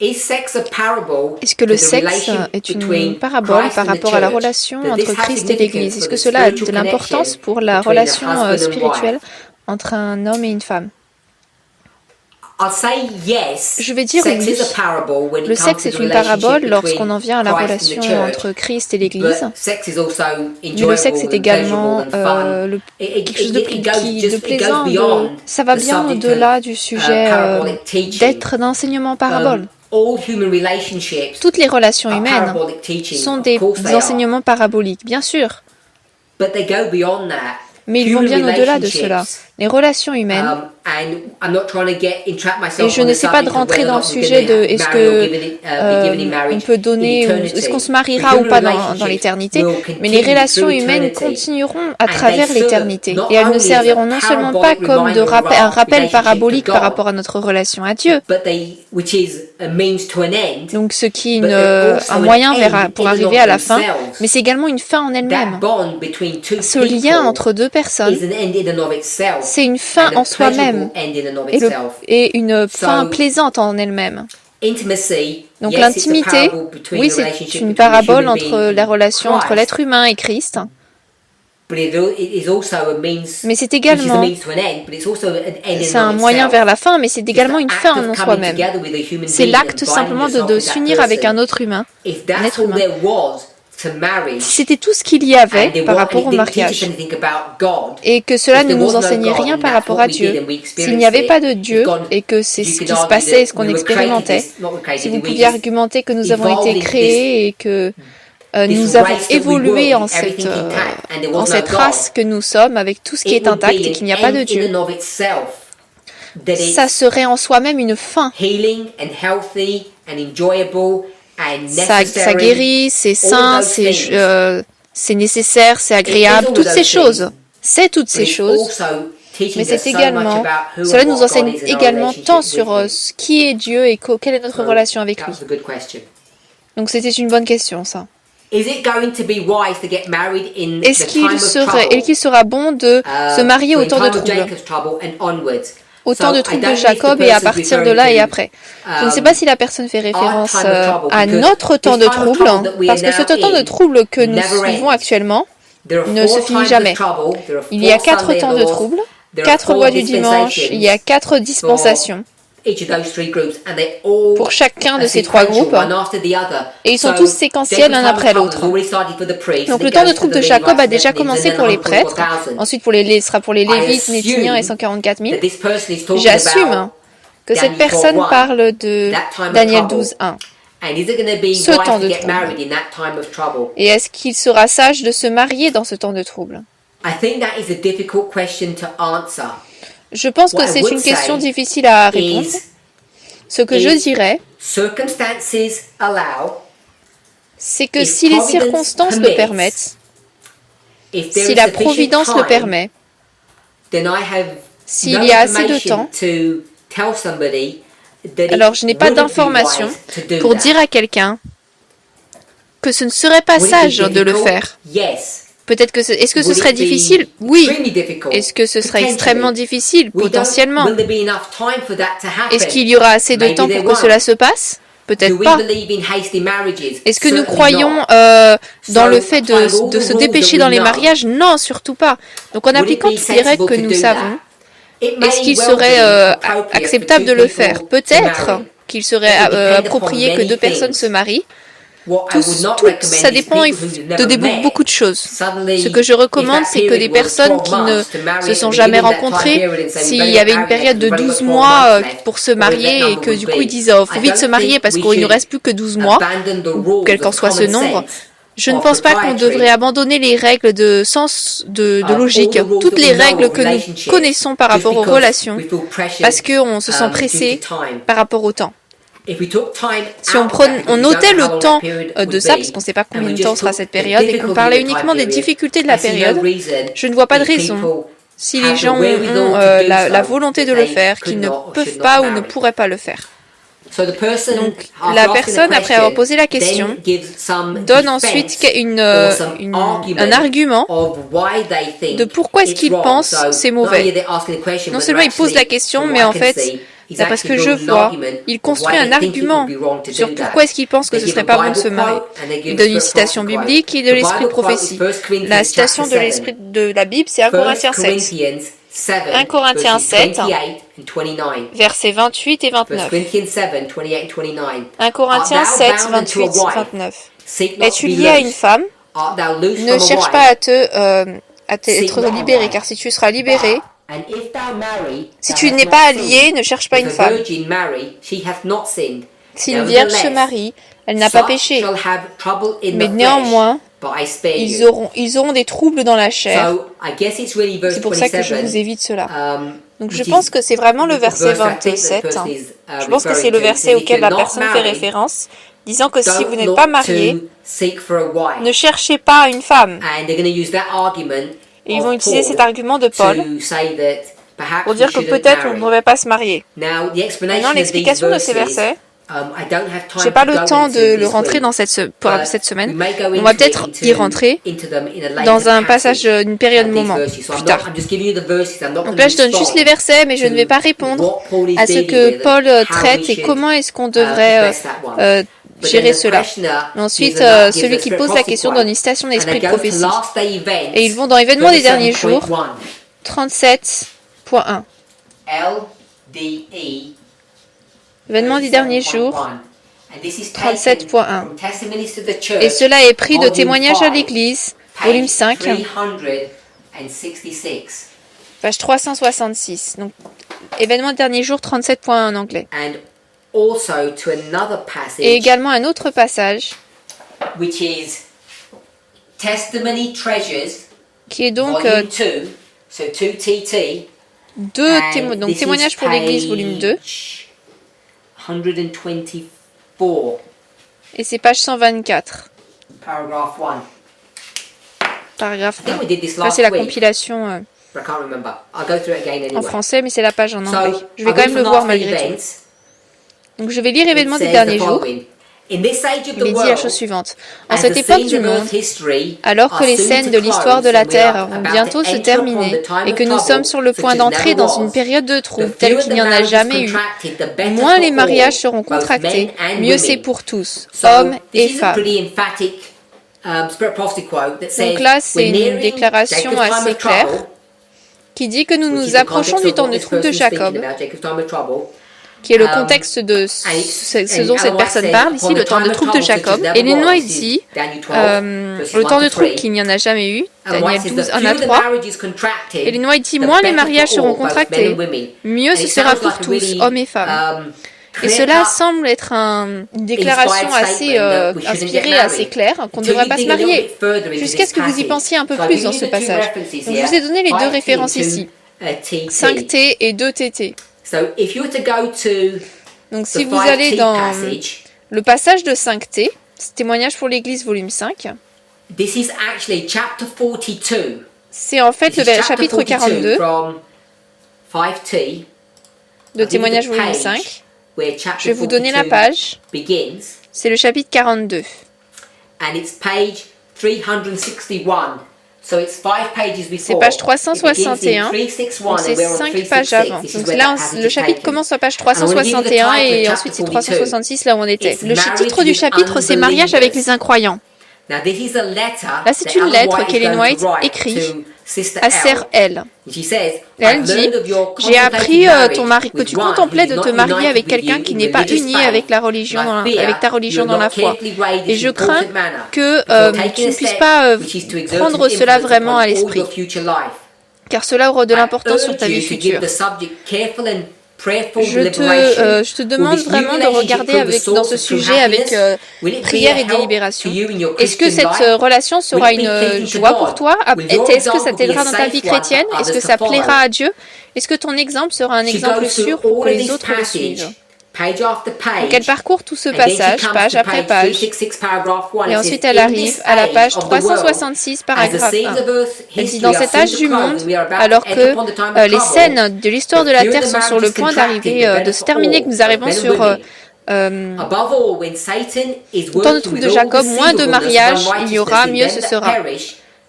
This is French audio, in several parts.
Est-ce que le sexe est une parabole par rapport à la relation entre Christ et l'Église? Est-ce que cela a de l'importance pour la relation spirituelle entre un homme et une femme? Je vais dire oui. Le sexe est une parabole lorsqu'on en vient à la relation entre Christ et l'Église. Mais le sexe est également quelque chose de plaisant. Ça va bien au-delà du sujet d'être d'enseignement parabole. Toutes les relations humaines sont des enseignements paraboliques, bien sûr. Mais ils vont bien au-delà de cela. Les relations humaines, et je n'essaie pas de rentrer dans le sujet de est-ce que on peut donner, est-ce qu'on se mariera ou pas dans l'éternité, mais les relations humaines continueront à travers l'éternité. Et elles ne serviront non seulement pas comme un rappel parabolique par rapport à notre relation à Dieu, donc ce qui est un moyen pour arriver à la fin, mais c'est également une fin en elle-même. Ce lien entre deux personnes, c'est une fin en soi-même et une fin plaisante en elle-même. Donc l'intimité, oui, c'est une parabole entre la relation entre l'être humain et Christ. Mais c'est également, c'est un moyen vers la fin, mais c'est également une fin en soi-même. C'est l'acte simplement de s'unir avec un autre humain, un être humain. Si c'était tout ce qu'il y avait par rapport au mariage, et que cela ne nous enseignait rien par rapport à Dieu, s'il n'y avait pas de Dieu, et que c'est ce qui se passait et ce qu'on expérimentait, si vous pouviez argumenter que nous avons été créés et que nous avons évolué en cette race que nous sommes, avec tout ce qui est intact et qu'il n'y a pas de Dieu, ça serait en soi-même une fin. Ça guérit, c'est sain, c'est nécessaire, c'est agréable, toutes ces choses. C'est toutes ces choses, mais c'est également, cela nous enseigne également tant sur qui est Dieu et quelle est notre relation avec lui. Donc c'était une bonne question, ça. Est-ce qu'il sera bon de se marier au temps de trouble? Au temps de trouble de Jacob et à partir de là et après. Je ne sais pas si la personne fait référence à notre temps de trouble, parce que ce temps de trouble que nous vivons actuellement ne se finit jamais. Il y a 4 temps de trouble, 4 voies du dimanche, il y a 4 dispensations pour chacun de ces 3 groupes, et ils sont tous séquentiels l'un après l'autre. Donc le temps de trouble de Jacob a déjà commencé pour les prêtres, ensuite sera pour les Lévites, Néthiniens et 144 000. J'assume que cette personne parle de Daniel 12:1. Ce temps de trouble. Et est-ce qu'il sera sage de se marier dans ce temps de trouble? Je pense que c'est une question difficile à répondre. Ce que je dirais, c'est que si les circonstances le permettent, si la providence le permet, s'il y a assez de temps, alors je n'ai pas d'informations pour dire à quelqu'un que ce ne serait pas sage de le faire. Peut-être que est-ce que ce serait difficile? Oui. Est-ce que ce serait extrêmement difficile? Potentiellement. Est-ce qu'il y aura assez de temps pour que cela se passe? Peut-être pas. Est-ce que nous croyons dans le fait de se dépêcher dans les mariages? Non, surtout pas. Donc en appliquant toutes les règles que nous savons, est-ce qu'il serait acceptable de le faire? Peut-être qu'il serait approprié que 2 personnes se marient. Ça dépend de beaucoup de choses. Ce que je recommande, c'est que des personnes qui ne se sont jamais rencontrées, s'il y avait une période de 12 mois pour se marier et que du coup ils disent « faut vite se marier parce qu'il ne reste plus que 12 mois », quel qu'en soit ce nombre, je ne pense pas qu'on devrait abandonner les règles de sens, de logique, toutes les règles que nous connaissons par rapport aux relations, parce qu'on se sent pressé par rapport au temps. Si on notait le temps de ça, parce qu'on ne sait pas combien de temps sera cette période, et qu'on parlait uniquement des difficultés de la période, je ne vois pas de raison, si les gens ont la volonté de le faire, qu'ils ne peuvent pas ou ne pourraient pas le faire. Donc, la personne, après avoir posé la question, donne ensuite un argument de pourquoi est-ce qu'il pense c'est mauvais. Non seulement il pose la question, mais en fait, d'après ce que je vois, il construit un argument sur pourquoi est-ce qu'il pense que ce serait pas bon de se marier. Il donne une citation biblique et de l'esprit de prophétie. La citation de l'esprit de la Bible, c'est 1 Corinthiens 7. 1 Corinthiens 7, versets 28 et 29. 1 Corinthiens 7, 28 et 29. Es-tu lié à une femme? Ne cherche pas à être libéré, car si tu seras libéré, si tu n'es pas lié, ne cherche pas une femme. Si une vierge se marie, elle n'a pas péché. Mais néanmoins, ils auront des troubles dans la chair. C'est pour ça que je vous évite cela. Donc je pense que c'est vraiment le verset 27. Je pense que c'est le verset auquel la personne fait référence, disant que si vous n'êtes pas marié, ne cherchez pas une femme. Et ils vont utiliser cet argument de Paul pour dire que peut-être on ne devrait pas se marier. Maintenant, l'explication de ces versets, je n'ai pas le temps de le rentrer dans cette semaine. On va peut-être y rentrer dans un passage, une période moment, plus tard. Donc là, je donne juste les versets, mais je ne vais pas répondre à ce que Paul traite et comment est-ce qu'on devrait gérer cela. Mais ensuite, celui qui pose la question donne une citation d'esprit de prophétie. Et ils vont dans l'événement des derniers jours, 37.1. Événement des derniers jours, 37.1. Et cela est pris de Témoignages à l'Église, volume 5, page 366. Donc, événement des derniers jours, 37.1 en anglais. Et également un autre passage qui est donc donc Témoignages pour l'Église, volume 2. 124. Et c'est page 124. Paragraphe 1. Ça, c'est la compilation en français, mais c'est la page en anglais. Je vais quand même le voir malgré tout. Donc je vais lire l'événement des derniers jours. Il est dit la chose suivante. En cette époque du monde, alors que les scènes de l'histoire de la Terre vont bientôt se terminer et que nous sommes sur le point d'entrer dans une période de trouble telle qu'il n'y en a jamais eu, moins les mariages seront contractés, mieux c'est pour tous, hommes et femmes. Donc là, c'est une déclaration assez claire qui dit que nous nous approchons du temps de trouble de Jacob, qui est le contexte de ce dont cette personne parle ici, le temps de trouble de Jacob. Et White dit, le temps de trouble qu'il n'y en a jamais eu, Daniel 12, 1 à 3. Et White dit, moins les mariages seront contractés, mieux ce sera pour tous, hommes et femmes. Et cela semble être une déclaration assez inspirée, assez claire, qu'on ne devrait pas se marier, jusqu'à ce que vous y pensiez un peu plus dans ce passage. Donc, je vous ai donné les deux références ici, 5T et 2TT. Donc si vous allez dans le passage de 5T, Témoignage pour l'Église, volume 5, c'est en fait le chapitre 42 de Témoignage volume 5. Je vais vous donner la page. C'est le chapitre 42. C'est page 361, donc c'est 5 pages avant. Donc là, le chapitre commence à page 361 et ensuite c'est 366 là où on était. Le titre du chapitre, c'est Mariage avec les incroyants. Là, c'est une lettre qu'Ellen White écrit à Sœur Elle. Elle dit, j'ai appris que tu contemplais de te marier avec quelqu'un qui n'est pas uni avec ta religion dans la foi. Et je crains que tu ne puisses pas prendre cela vraiment à l'esprit, car cela aura de l'importance sur ta vie future. Je te demande vraiment de regarder dans ce sujet avec prière et délibération. Est-ce que cette relation sera une joie pour toi? Est-ce que ça t'aidera dans ta vie chrétienne? Est-ce que ça plaira à Dieu? Est-ce que ton exemple sera un exemple sûr pour que les autres le suivent? Donc elle parcourt tout ce passage, page après page, et ensuite elle arrive à la page 366, paragraphe 1. Elle dit, dans cet âge du monde, alors que les scènes de l'histoire de la Terre sont sur le point d'arriver, de se terminer, que nous arrivons sur temps de trouble de Jacob, moins de mariages il y aura, mieux ce sera.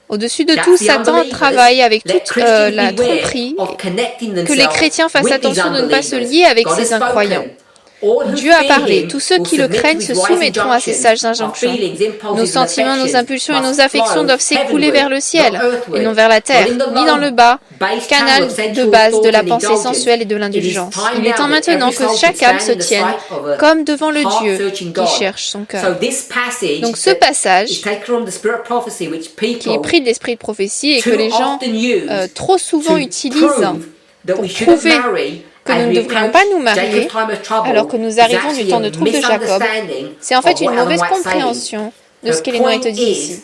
Au-dessus de tout, Satan travaille avec toute la tromperie que les chrétiens fassent attention de ne pas se lier avec ces incroyants. Dieu a parlé. Tous ceux qui le craignent se soumettront à ces sages injonctions. Nos sentiments, nos impulsions et nos affections doivent s'écouler vers le ciel et non vers la terre, ni dans le bas, canal de base de la pensée sensuelle et de l'indulgence. Il est temps maintenant que chaque âme se tienne comme devant le Dieu qui cherche son cœur. Donc ce passage, qui est pris de l'esprit de prophétie et que les gens trop souvent utilisent pour prouver que nous ne devrions pas nous marier alors que nous arrivons du temps de trouble de Jacob, c'est en fait une mauvaise compréhension de ce qu'Élénoï te dit ici.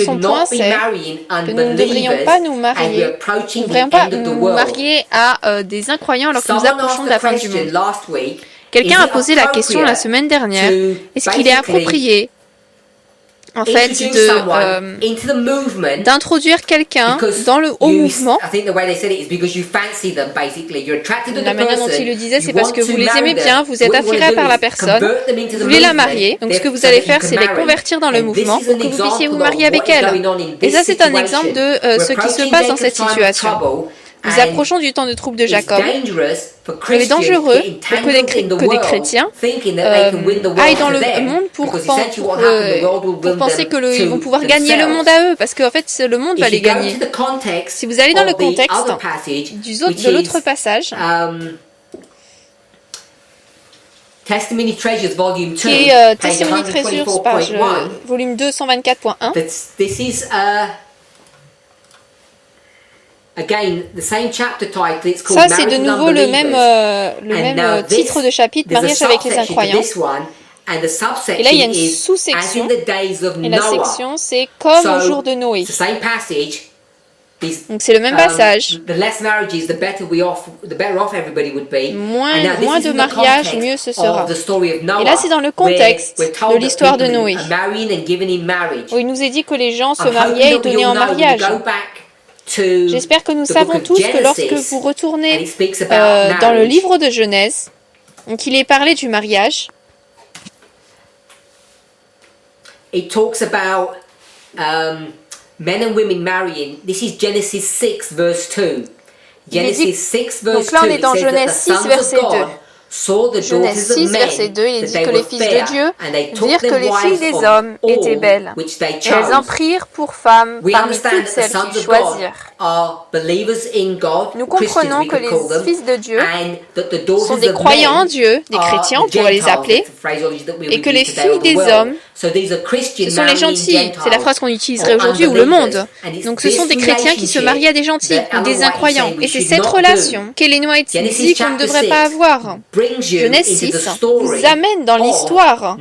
Son point, c'est que nous ne devrions pas nous marier, à des incroyants alors que nous approchons de la fin du monde. Quelqu'un a posé la question la semaine dernière, est-ce qu'il est approprié en fait, d'introduire quelqu'un dans le haut mouvement. La manière dont il le disait, c'est parce que vous les aimez bien, vous êtes attiré par la personne, vous voulez la marier, donc ce que vous allez faire, c'est les convertir dans le mouvement pour que vous puissiez vous marier avec elle. Et ça, c'est un exemple de ce qui se passe dans cette situation. Nous approchons du temps de trouble de Jacob. Il est dangereux pour que des chrétiens aillent dans le monde pour penser qu'ils vont pouvoir gagner le monde à eux, parce qu'en fait, le monde va les gagner. Si vous allez dans le contexte de l'autre passage, Testimony Treasures Volume 2, qui est Testimony Treasures, page volume 2, 124.1. This is again, the same chapter title. It's called Ça, c'est de nouveau le même titre de chapitre, Mariage avec les incroyants. Et là, il y a une sous-section. Et la section, c'est comme au jour de Noé. Donc, c'est le même passage. Moins de mariages, mieux ce sera. Et là, c'est dans le contexte de l'histoire de Noé, où il nous est dit que les gens se mariaient et donnaient en mariage. J'espère que nous savons tous que lorsque vous retournez dans le livre de Genèse, donc il est parlé du mariage. It talks about men and women marrying. This is Genesis 6 verse 2. Genesis 6 verse 2. Donc là on est dans Genèse 6 verset 2. Genèse 6, verset 2, il est dit que les fils de Dieu virent que les filles des hommes étaient belles. Et elles en prirent pour femmes parmi toutes celles qu'ils choisirent. Nous comprenons que les fils de Dieu sont des croyants en Dieu, des chrétiens, on pourrait les appeler, et que les filles des hommes, ce sont les gentils. C'est la phrase qu'on utiliserait aujourd'hui, ou le monde. Donc ce sont des chrétiens qui se marient à des gentils, ou des incroyants. Et c'est cette relation qu'Élénoï dit qu'on ne devrait pas avoir. Genèse 6 vous amène dans l'histoire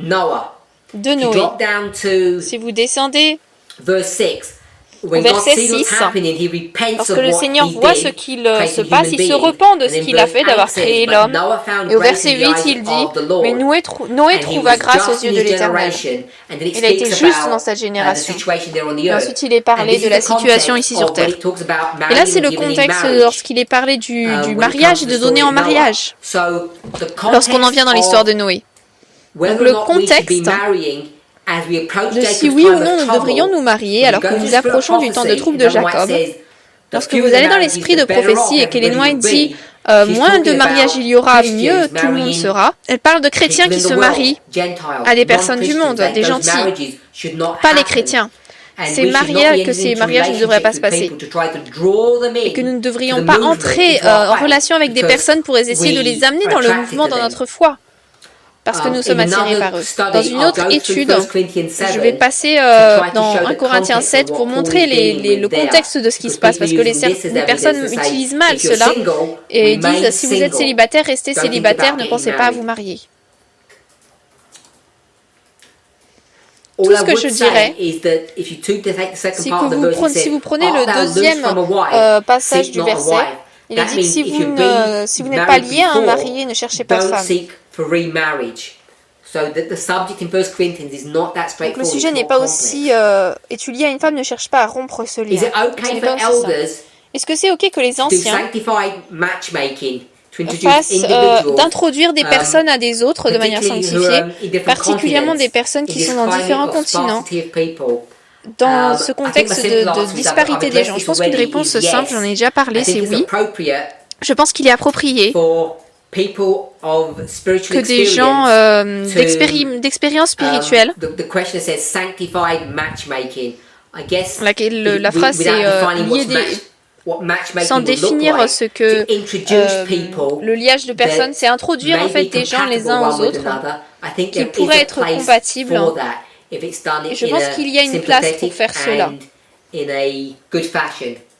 de Noé. Si vous descendez au verset 6, lorsque le Seigneur voit ce qu'il se passe, il se repent de ce qu'il a fait d'avoir créé l'homme. Et au verset 8, il dit, mais Noé trouva grâce aux yeux de l'Éternel. Il a été juste dans cette génération. Et ensuite, il est parlé de la situation ici sur terre. Et là, c'est le contexte lorsqu'il est parlé du mariage et de donner en mariage, lorsqu'on en vient dans l'histoire de Noé. Donc le contexte de si oui ou non nous devrions nous marier alors que nous approchons du temps de trouble de Jacob. Lorsque vous allez dans l'esprit de prophétie et qu'Élénoï dit moins de mariages il y aura, mieux tout le monde sera, elle parle de chrétiens qui se marient à des personnes du monde, des gentils, pas les chrétiens. Ces mariages ne devraient pas se passer. Et que nous ne devrions pas entrer en relation avec des personnes pour essayer de les amener dans le mouvement, dans notre foi. Parce que nous sommes attirés par eux. Dans une autre étude, je vais passer dans 1 Corinthiens 7 pour montrer le contexte de ce qui se passe, parce que les personnes utilisent mal cela et disent si vous êtes célibataire, restez célibataire, ne pensez pas à vous marier. Tout ce que je dirais, c'est que si vous prenez le deuxième passage du verset, il est dit que si vous n'êtes pas lié à un marié, ne cherchez pas de femme. Donc le sujet n'est pas aussi es-tu lié à une femme, ne cherche pas à rompre ce lien. Est-ce que c'est ok que les anciens fasse d'introduire des personnes à des autres de manière sanctifiée, particulièrement des personnes qui sont dans différents continents, dans ce contexte de disparité des gens. Je pense qu'une réponse simple, j'en ai déjà parlé, c'est oui. Je pense qu'il est approprié que des gens d'expérience spirituelle, la phrase c'est sans définir ce que le liage de personnes, c'est introduire en fait des gens les uns aux autres qui pourraient être compatibles. Et je pense qu'il y a une place pour faire cela,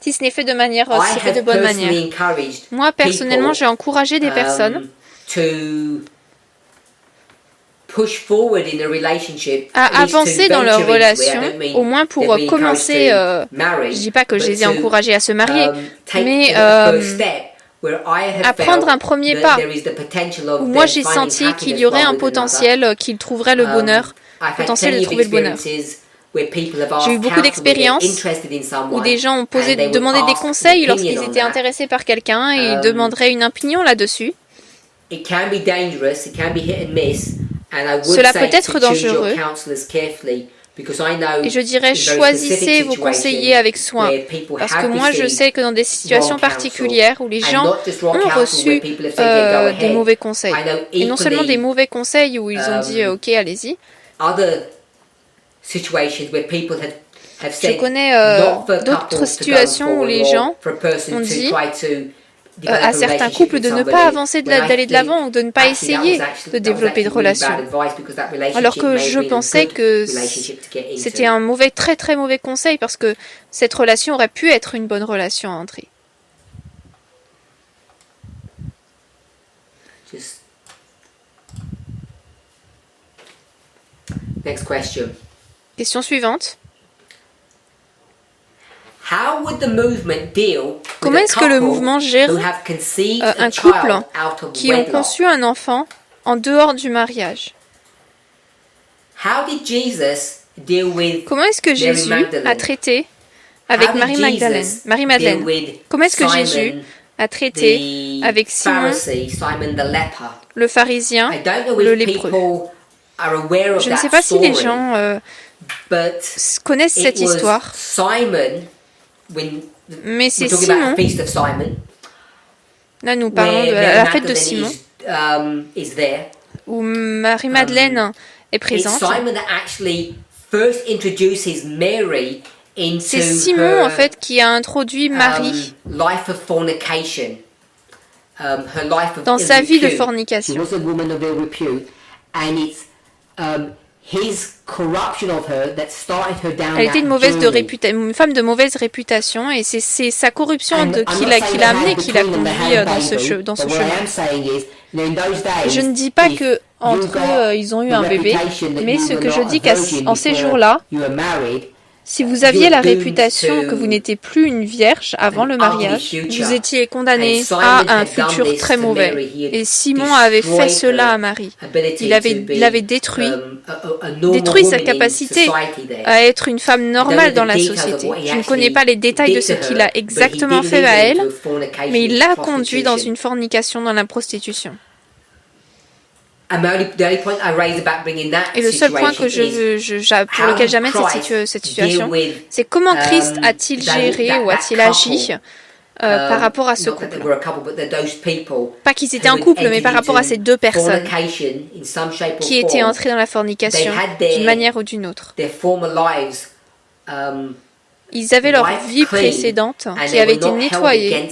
si ce n'est fait de bonne manière. Moi, personnellement, j'ai encouragé des personnes à avancer dans leur relation, au moins pour commencer. Je dis pas que je les ai encouragés à se marier, mais à prendre un premier pas, où moi j'ai senti qu'il y aurait un potentiel, qu'ils trouveraient le bonheur, potentiel de trouver le bonheur. J'ai eu beaucoup d'expériences où des gens ont demandé des conseils lorsqu'ils étaient intéressés par quelqu'un et ils demanderaient une opinion là-dessus. Cela peut être dangereux. Et je dirais, choisissez vos conseillers avec soin. Parce que moi, je sais que dans des situations particulières où les gens ont reçu des mauvais conseils, et non seulement des mauvais conseils où ils ont dit « Ok, allez-y », je connais d'autres situations où les gens ont dit à certains couples de ne pas avancer, d'aller de l'avant ou de ne pas essayer de développer de relations. Alors que je pensais que c'était un très très mauvais conseil parce que cette relation aurait pu être une bonne relation à entrer. Next question. Question suivante. Comment est-ce que le mouvement gère un couple qui ont conçu un enfant en dehors du mariage? Comment est-ce que Jésus a traité avec Marie-Madeleine? Comment est-ce que Jésus a traité avec Simon, le pharisien, le lépreux? Je ne sais pas si les gens connaissent cette histoire, mais c'est Simon. Là, nous parlons de la fête de Simon, où Marie-Madeleine est présente. C'est Simon, en fait, qui a introduit Marie dans sa vie de fornication. Elle était une femme de mauvaise réputation et c'est sa corruption qui l'a amenée, qui l'a conduit dans ce chemin. Je ne dis pas que entre eux ils ont eu un bébé, mais ce que je dis qu'en ces jours-là, si vous aviez la réputation que vous n'étiez plus une vierge avant le mariage, vous étiez condamné à un futur très mauvais. Et Simon avait fait cela à Marie. Il avait détruit sa capacité à être une femme normale dans la société. Je ne connais pas les détails de ce qu'il a exactement fait à elle, mais il l'a conduit dans une fornication, dans la prostitution. Et le seul point pour lequel j'amène cette situation, c'est comment Christ a-t-il géré ou a-t-il agi par rapport à ce couple. Pas qu'ils étaient un couple, mais par rapport à ces deux personnes qui étaient entrées dans la fornication d'une manière ou d'une autre. Ils avaient leur vie précédente qui avait été nettoyée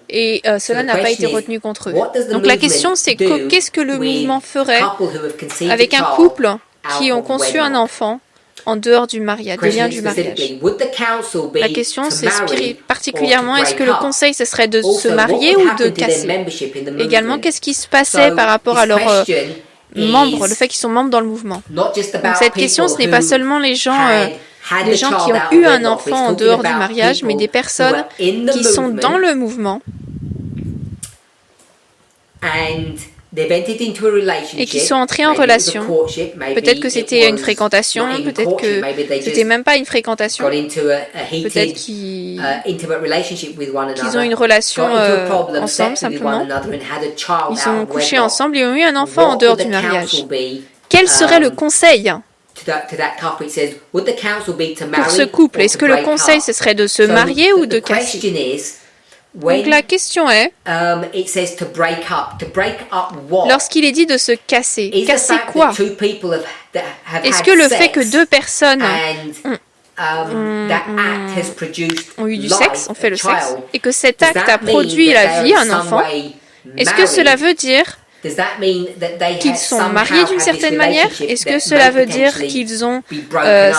et cela n'a pas été retenu contre eux. Donc la question c'est qu'est-ce que le mouvement ferait avec un couple qui ont conçu un enfant en dehors du mariage, des liens du mariage. La question c'est particulièrement est-ce que le conseil ce serait de se marier ou de casser. Également qu'est-ce qui se passait par rapport à leurs membres, le fait qu'ils sont membres dans le mouvement. Donc cette question ce n'est pas seulement les gens qui ont eu un enfant en dehors du mariage, mais des personnes qui sont dans le mouvement et qui sont entrés en relation. Peut-être que c'était une fréquentation, peut-être que c'était même pas une fréquentation. Peut-être qu'ils ont une relation ensemble simplement. Ils ont couché ensemble et ont eu un enfant en dehors du mariage. Quel serait le conseil pour ce couple? Est-ce que le conseil, ce serait de se marier ou de casser? Donc la question est, lorsqu'il est dit de se casser, casser quoi? Est-ce que le fait que deux personnes ont eu du sexe, ont fait le sexe, et que cet acte a produit la vie, un enfant, est-ce que cela veut dire qu'ils sont mariés d'une certaine manière? Est-ce que cela veut dire qu'ils ont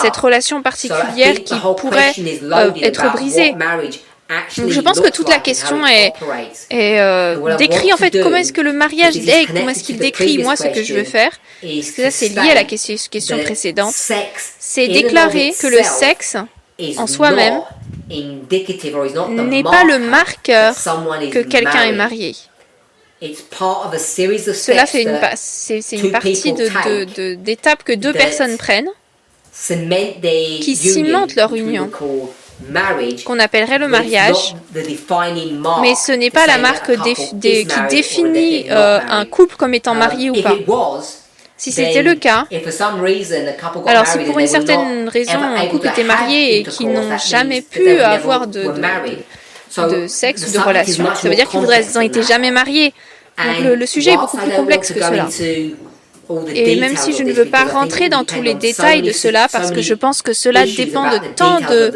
cette relation particulière qui pourrait être brisée? Donc je pense que toute la question est décrit en fait comment est-ce que le mariage est, comment est-ce qu'il décrit moi ce que je veux faire. Parce que ça c'est lié à la question précédente. C'est déclarer que le sexe en soi-même n'est pas le marqueur que quelqu'un est marié. Cela fait c'est une partie d'étapes que deux personnes prennent qui cimentent leur union, qu'on appellerait le mariage, mais ce n'est pas la marque qui définit un couple comme étant marié ou pas. Si c'était le cas, alors si pour une certaine raison un couple était marié et qu'ils n'ont jamais pu avoir de sexe ou de relation, ça veut dire qu'ils n'ont été jamais mariés. Donc le sujet est beaucoup plus complexe que cela. Et même si je ne veux pas rentrer dans tous les détails de cela, parce que je pense que cela dépend de tant de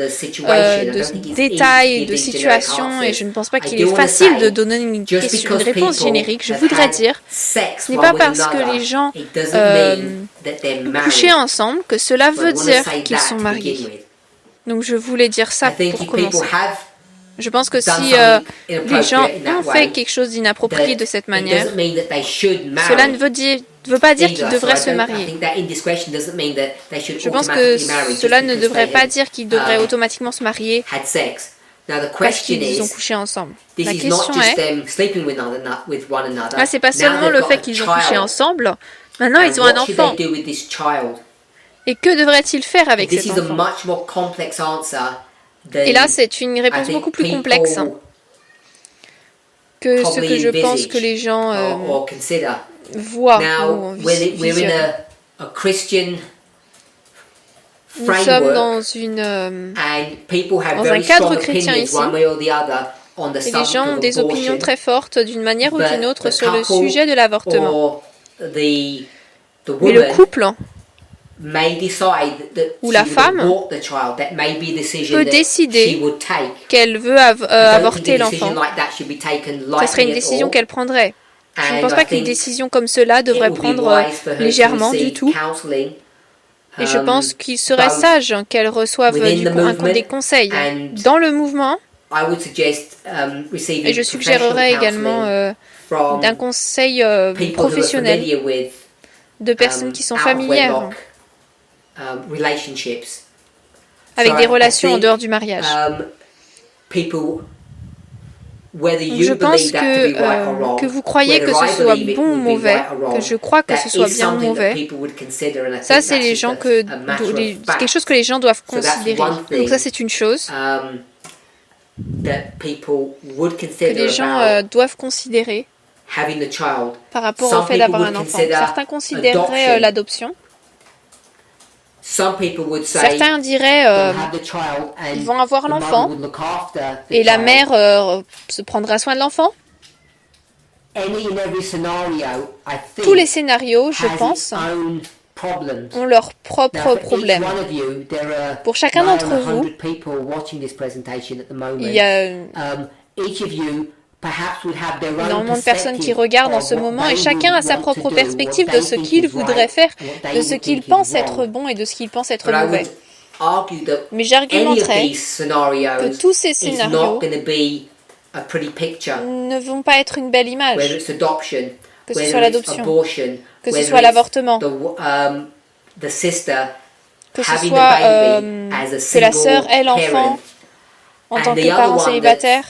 détails, de situations, et je ne pense pas qu'il est facile de donner une réponse générique, je voudrais dire, ce n'est pas parce que les gens couchaient ensemble que cela veut dire qu'ils sont mariés. Donc je voulais dire ça pour commencer. Je pense que si les gens ont fait quelque chose d'inapproprié de cette manière, cela ne veut pas dire qu'ils devraient se marier. Je pense que cela ne devrait pas dire qu'ils devraient automatiquement se marier parce qu'ils ont couché ensemble. La question est, là, c'est pas seulement le fait qu'ils ont couché ensemble, maintenant ils ont un enfant. Et que devraient-ils faire avec cet enfant? Et là, c'est une réponse beaucoup plus complexe que ce que je pense que les gens voient ou visionnent. Nous sommes dans un cadre chrétien ici, et les gens ont des opinions très fortes d'une manière ou d'une autre sur le sujet de l'avortement. Mais le couple où la femme peut décider qu'elle veut avorter l'enfant. Ce serait une décision qu'elle prendrait. Je ne pense pas qu'une décision comme cela devrait prendre légèrement du tout. Et je pense qu'il serait sage qu'elle reçoive des conseils dans le mouvement. Et je suggérerais également d'un conseil professionnel de personnes qui sont familières avec des relations en dehors du mariage. Je pense que vous croyez que ce soit bon ou mauvais, que je crois que ce soit bien ou mauvais, ça c'est quelque chose que les gens doivent considérer. Donc ça c'est une chose que les gens doivent considérer par rapport au fait d'avoir un enfant. Certains considéreraient l'adoption. Certains diraient ils vont avoir l'enfant et la mère se prendra soin de l'enfant. Tous les scénarios, je pense, ont leurs propres problèmes. Pour chacun d'entre vous, il y a énormément de personnes qui regardent en ce moment et chacun a sa propre perspective de ce qu'il voudrait faire, de ce qu'il pense être bon et de ce qu'il pense être mauvais. Mais j'argumenterais que tous ces scénarios ne vont pas être une belle image, que ce soit l'adoption, que ce soit l'avortement, que ce soit que la sœur ait l'enfant en tant que parent célibataire.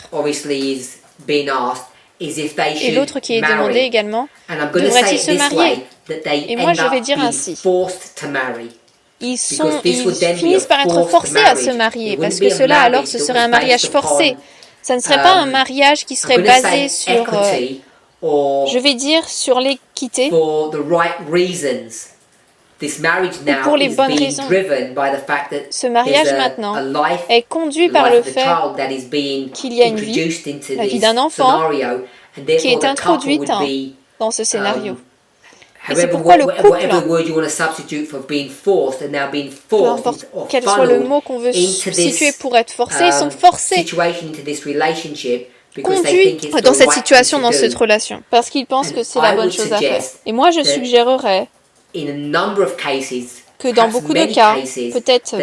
Et l'autre qui est demandé également, devrait-il se marier? Et moi, je vais dire ainsi. Ils finissent par être forcés à se marier, parce que cela, alors, ce serait un mariage forcé. Ça ne serait pas un mariage qui serait basé sur, je vais dire, sur l'équité, ou pour les bonnes raisons. Ce mariage maintenant est conduit par le fait qu'il y a une vie, la vie d'un enfant, qui est introduite dans ce scénario. Et c'est pourquoi le couple, peu importe quel soit le mot qu'on veut substituer pour être forcé, ils sont forcés, conduits dans cette situation, dans cette relation, parce qu'ils pensent que c'est la bonne chose à faire. Et moi, je suggérerais que dans beaucoup de cas, peut-être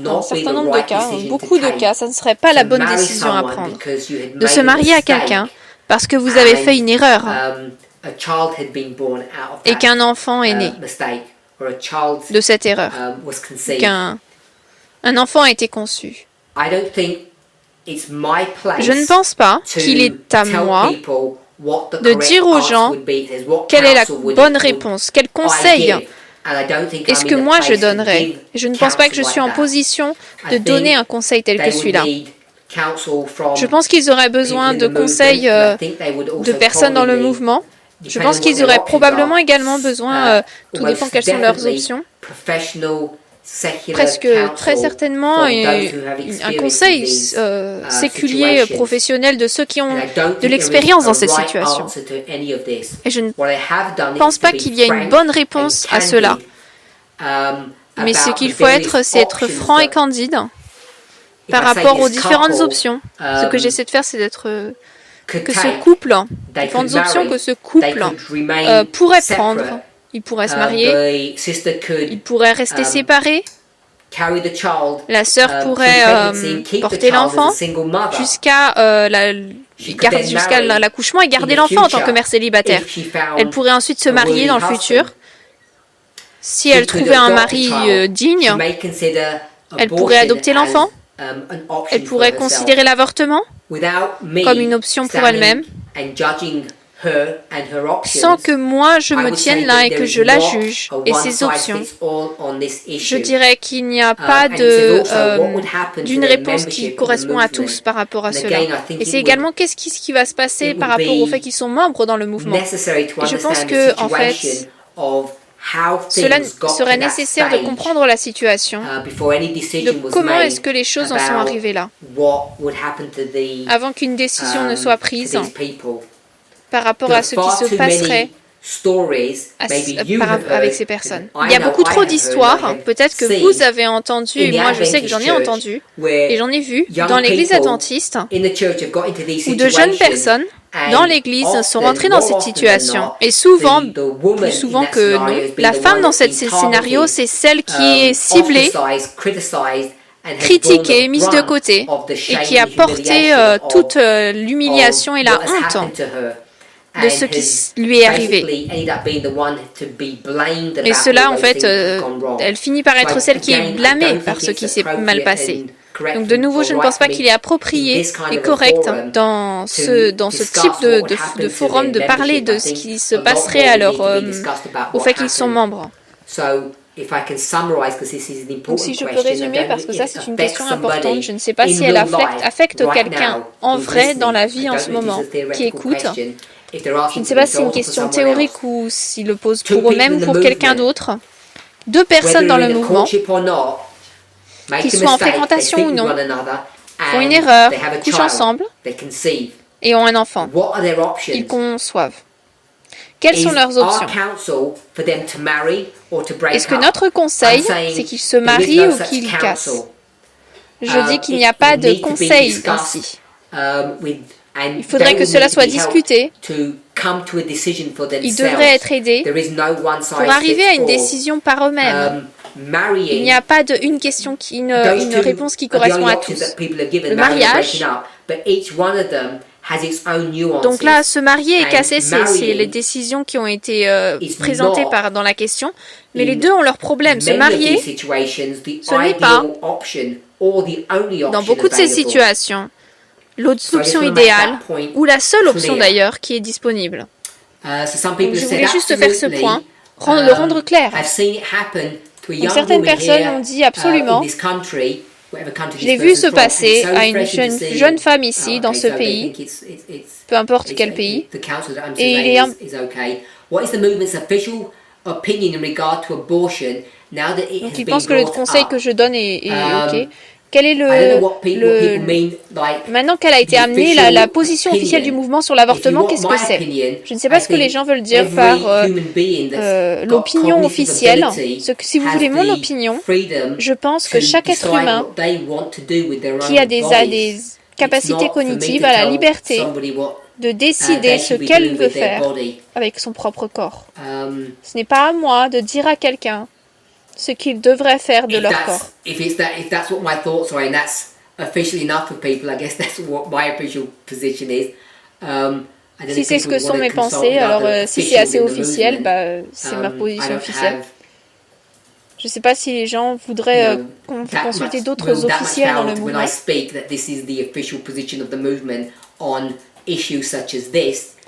dans un certain nombre de cas, beaucoup de cas, ça ne serait pas la bonne décision à prendre. De se marier à quelqu'un parce que vous avez fait une erreur et qu'un enfant est né de cette erreur, qu'un enfant a été conçu. Je ne pense pas qu'il est à moi de dire aux gens quelle est la bonne réponse, quel conseil est-ce que moi je donnerais. Je ne pense pas que je suis en position de donner un conseil tel que celui-là. Je pense qu'ils auraient besoin de conseils de personnes dans le mouvement. Je pense qu'ils auraient probablement également besoin, tout dépend quelles sont leurs options, presque très certainement un conseil séculier, professionnel de ceux qui ont de l'expérience dans cette situation. Et je ne pense pas qu'il y ait une bonne réponse à cela. Mais ce qu'il faut être, c'est être franc et candide par rapport aux différentes options. Ce que j'essaie de faire, c'est d'être... que ce couple, différentes options que ce couple pourrait prendre. Il pourrait se marier, il pourrait rester séparé, la sœur pourrait porter l'enfant jusqu'à l'accouchement et garder l'enfant en tant que mère célibataire. Elle pourrait ensuite se marier dans le futur. Si elle trouvait un mari digne, elle pourrait adopter l'enfant. Elle pourrait considérer l'avortement comme une option pour elle-même, sans que moi je me tienne là et que je la juge et ses options. Je dirais qu'il n'y a pas d'une réponse qui correspond à tous par rapport à cela. Et c'est également qu'est-ce qui va se passer par rapport au fait qu'ils sont membres dans le mouvement. Et je pense que, en fait, cela serait nécessaire de comprendre la situation, de comment est-ce que les choses en sont arrivées là, avant qu'une décision ne soit prise par rapport à ce qui se passerait avec ces personnes. Il y a beaucoup trop d'histoires, peut-être que vous avez entendu, et moi je sais que j'en ai entendu, et j'en ai vu dans l'église adventiste, où de jeunes personnes dans l'église sont rentrées dans cette situation. Et souvent, plus souvent que non, la femme dans ce scénario, c'est celle qui est ciblée, critiquée, mise de côté, et qui a porté toute l'humiliation et la honte de ce qui lui est arrivé. Et cela, en fait, elle finit par être celle qui est blâmée par ce qui s'est mal passé. Donc de nouveau, je ne pense pas qu'il est approprié et correct dans ce type de forum de parler de ce qui se passerait alors au fait qu'ils sont membres. Donc si je peux résumer, parce que ça c'est une question importante, je ne sais pas si elle affecte quelqu'un en vrai dans la vie en ce moment qui écoute. Je ne sais pas si c'est une question théorique ou s'il le pose pour eux-mêmes ou pour quelqu'un d'autre. Deux personnes dans le mouvement, qu'ils soient en fréquentation ou non, font une erreur, couchent ensemble et ont un enfant. Ils conçoivent. Quelles sont leurs options? Est-ce que notre conseil, c'est qu'ils se marient ou qu'ils cassent? Je dis qu'il n'y a pas de conseil ainsi. Il faudrait que cela soit discuté. Ils devraient être aidés pour arriver à une décision par eux-mêmes. Il n'y a pas une réponse qui correspond à tous. Le mariage, donc là, se marier et casser, c'est les décisions qui ont été présentées dans la question, mais les deux ont leurs problèmes. Se marier, ce n'est pas, dans beaucoup de ces situations, l'option idéale, ou la seule option d'ailleurs qui est disponible. Donc, je voulais juste faire ce point, le rendre clair. Donc, certaines personnes ont dit absolument, je l'ai vu se passer à une jeune femme ici, dans ce pays, peu importe quel pays, et il est donc il pense que le conseil que je donne est ok. Quel est maintenant qu'elle a été amenée, la position officielle du mouvement sur l'avortement, qu'est-ce que c'est? Je ne sais pas ce que les gens veulent dire par l'opinion officielle. Si vous voulez mon opinion, je pense que chaque être humain qui a des capacités cognitives a la liberté de décider ce qu'elle veut faire avec son propre corps. Ce n'est pas à moi de dire à quelqu'un ce qu'ils devraient faire de leur corps. Si c'est ce que sont mes pensées, alors si c'est assez officiel, c'est ma position officielle. Je ne sais pas si les gens voudraient consulter d'autres officiels dans le mouvement.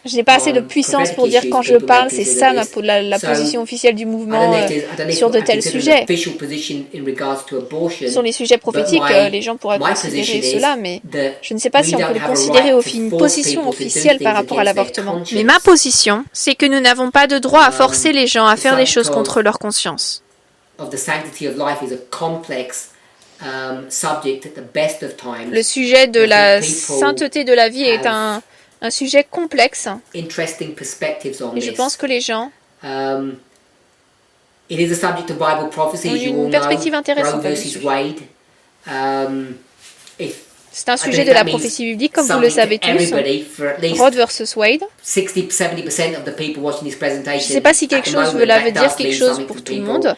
Je n'ai pas assez de puissance pour dire quand je parle, c'est ça la position officielle du mouvement sur de tels sujets. Sur les sujets prophétiques, les gens pourraient considérer cela, mais je ne sais pas si on peut le considérer une position officielle par rapport à l'avortement. Mais ma position, c'est que nous n'avons pas de droit à forcer les gens à faire des choses contre leur conscience. Le sujet de la sainteté de la vie est un sujet complexe. Et je pense que les gens ont une perspective intéressante là-dessus. C'est un sujet de la prophétie biblique, comme vous le savez tous. Roe versus Wade. Je ne sais pas si quelque chose veut dire quelque chose pour tout le monde,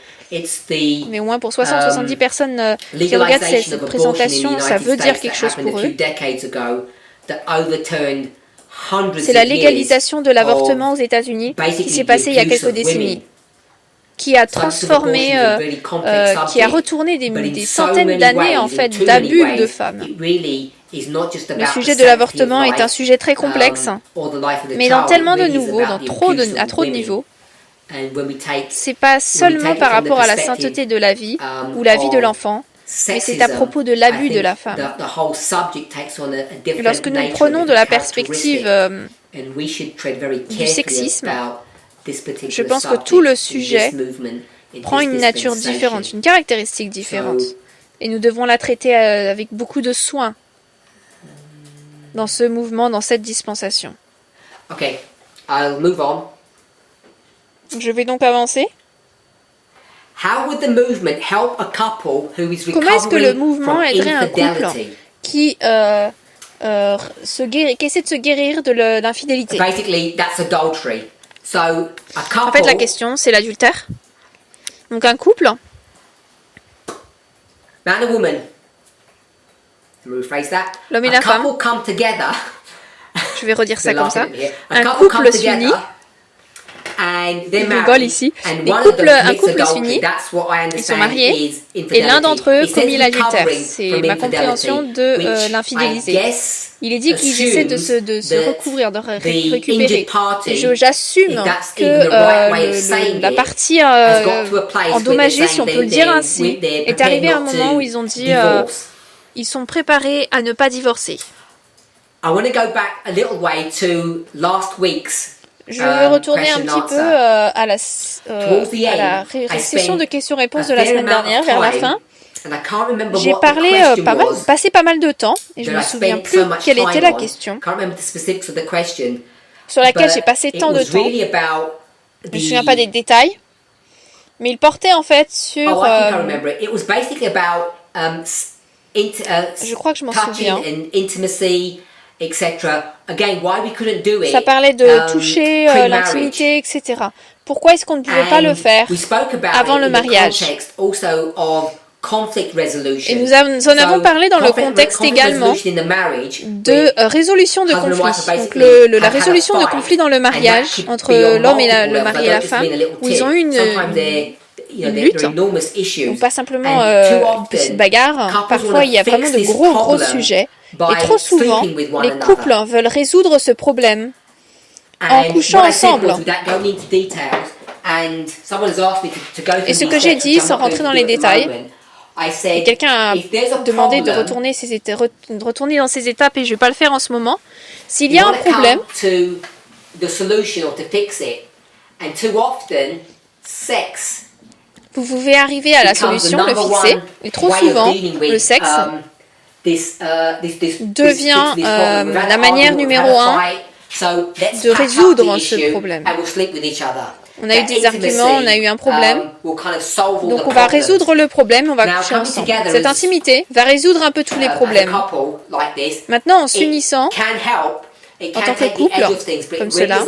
mais au moins pour 60-70 personnes qui regardent cette présentation, ça veut dire quelque chose pour eux. C'est la légalisation de l'avortement aux États-Unis qui s'est passée il y a quelques décennies, qui a transformé, qui a retourné des centaines d'années en fait d'abus de femmes. Le sujet de l'avortement est un sujet très complexe, mais dans tellement de niveaux, à trop de niveaux. C'est pas seulement par rapport à la sainteté de la vie ou la vie de l'enfant, mais c'est à propos de l'abus de la femme. Et lorsque nous prenons de la perspective du sexisme, je pense que tout le sujet prend une nature différente, une caractéristique différente. Et nous devons la traiter avec beaucoup de soin dans ce mouvement, dans cette dispensation. Okay, I'll move on. Je vais donc avancer. Comment est-ce que le mouvement aiderait un couple qui essaie de se guérir de l'infidélité? En fait, la question, c'est l'adultère. Donc un couple. L'homme et la femme. Je vais redire ça comme ça. Un couple s'unit. Ils rigolent ici. Un couple s'unit, ils sont mariés, et l'un d'entre eux commet l'adultère. C'est ma compréhension de l'infidélité. Il est dit qu'ils essaient de se recouvrir, de récupérer. Et j'assume que la partie endommagée, si on peut le dire ainsi, est arrivée à un moment où ils ont dit ils sont préparés à ne pas divorcer. Je veux retourner un petit peu à la session de questions-réponses de la semaine dernière, vers la fin. J'ai passé pas mal de temps, et je ne me souviens plus quelle était la question, sur laquelle j'ai passé tant de temps. Je ne me souviens pas des détails, mais il portait en fait sur... je crois que je m'en souviens. Ça parlait de toucher l'intimité, etc. Pourquoi est-ce qu'on ne pouvait pas le faire avant le mariage? Et nous en avons parlé dans le contexte également de résolution de conflits. Donc la résolution de conflits dans le mariage entre l'homme et le mari et la femme, où ils ont eu une lutte, donc pas simplement une petite bagarre. Parfois il y a vraiment de gros sujets. Et trop souvent, les couples veulent résoudre ce problème en couchant ensemble. Et ce que j'ai dit, sans rentrer dans les détails, et quelqu'un a demandé de retourner dans ces étapes, et je ne vais pas le faire en ce moment. S'il y a un problème, vous pouvez arriver à la solution, le fixer, et trop souvent, le sexe devient la manière numéro 1 de résoudre ce problème. On a eu des arguments, on a eu un problème, donc on va résoudre le problème, on va coucher ensemble. Cette intimité va résoudre un peu tous les problèmes. Maintenant, en s'unissant, en tant que couple, comme cela,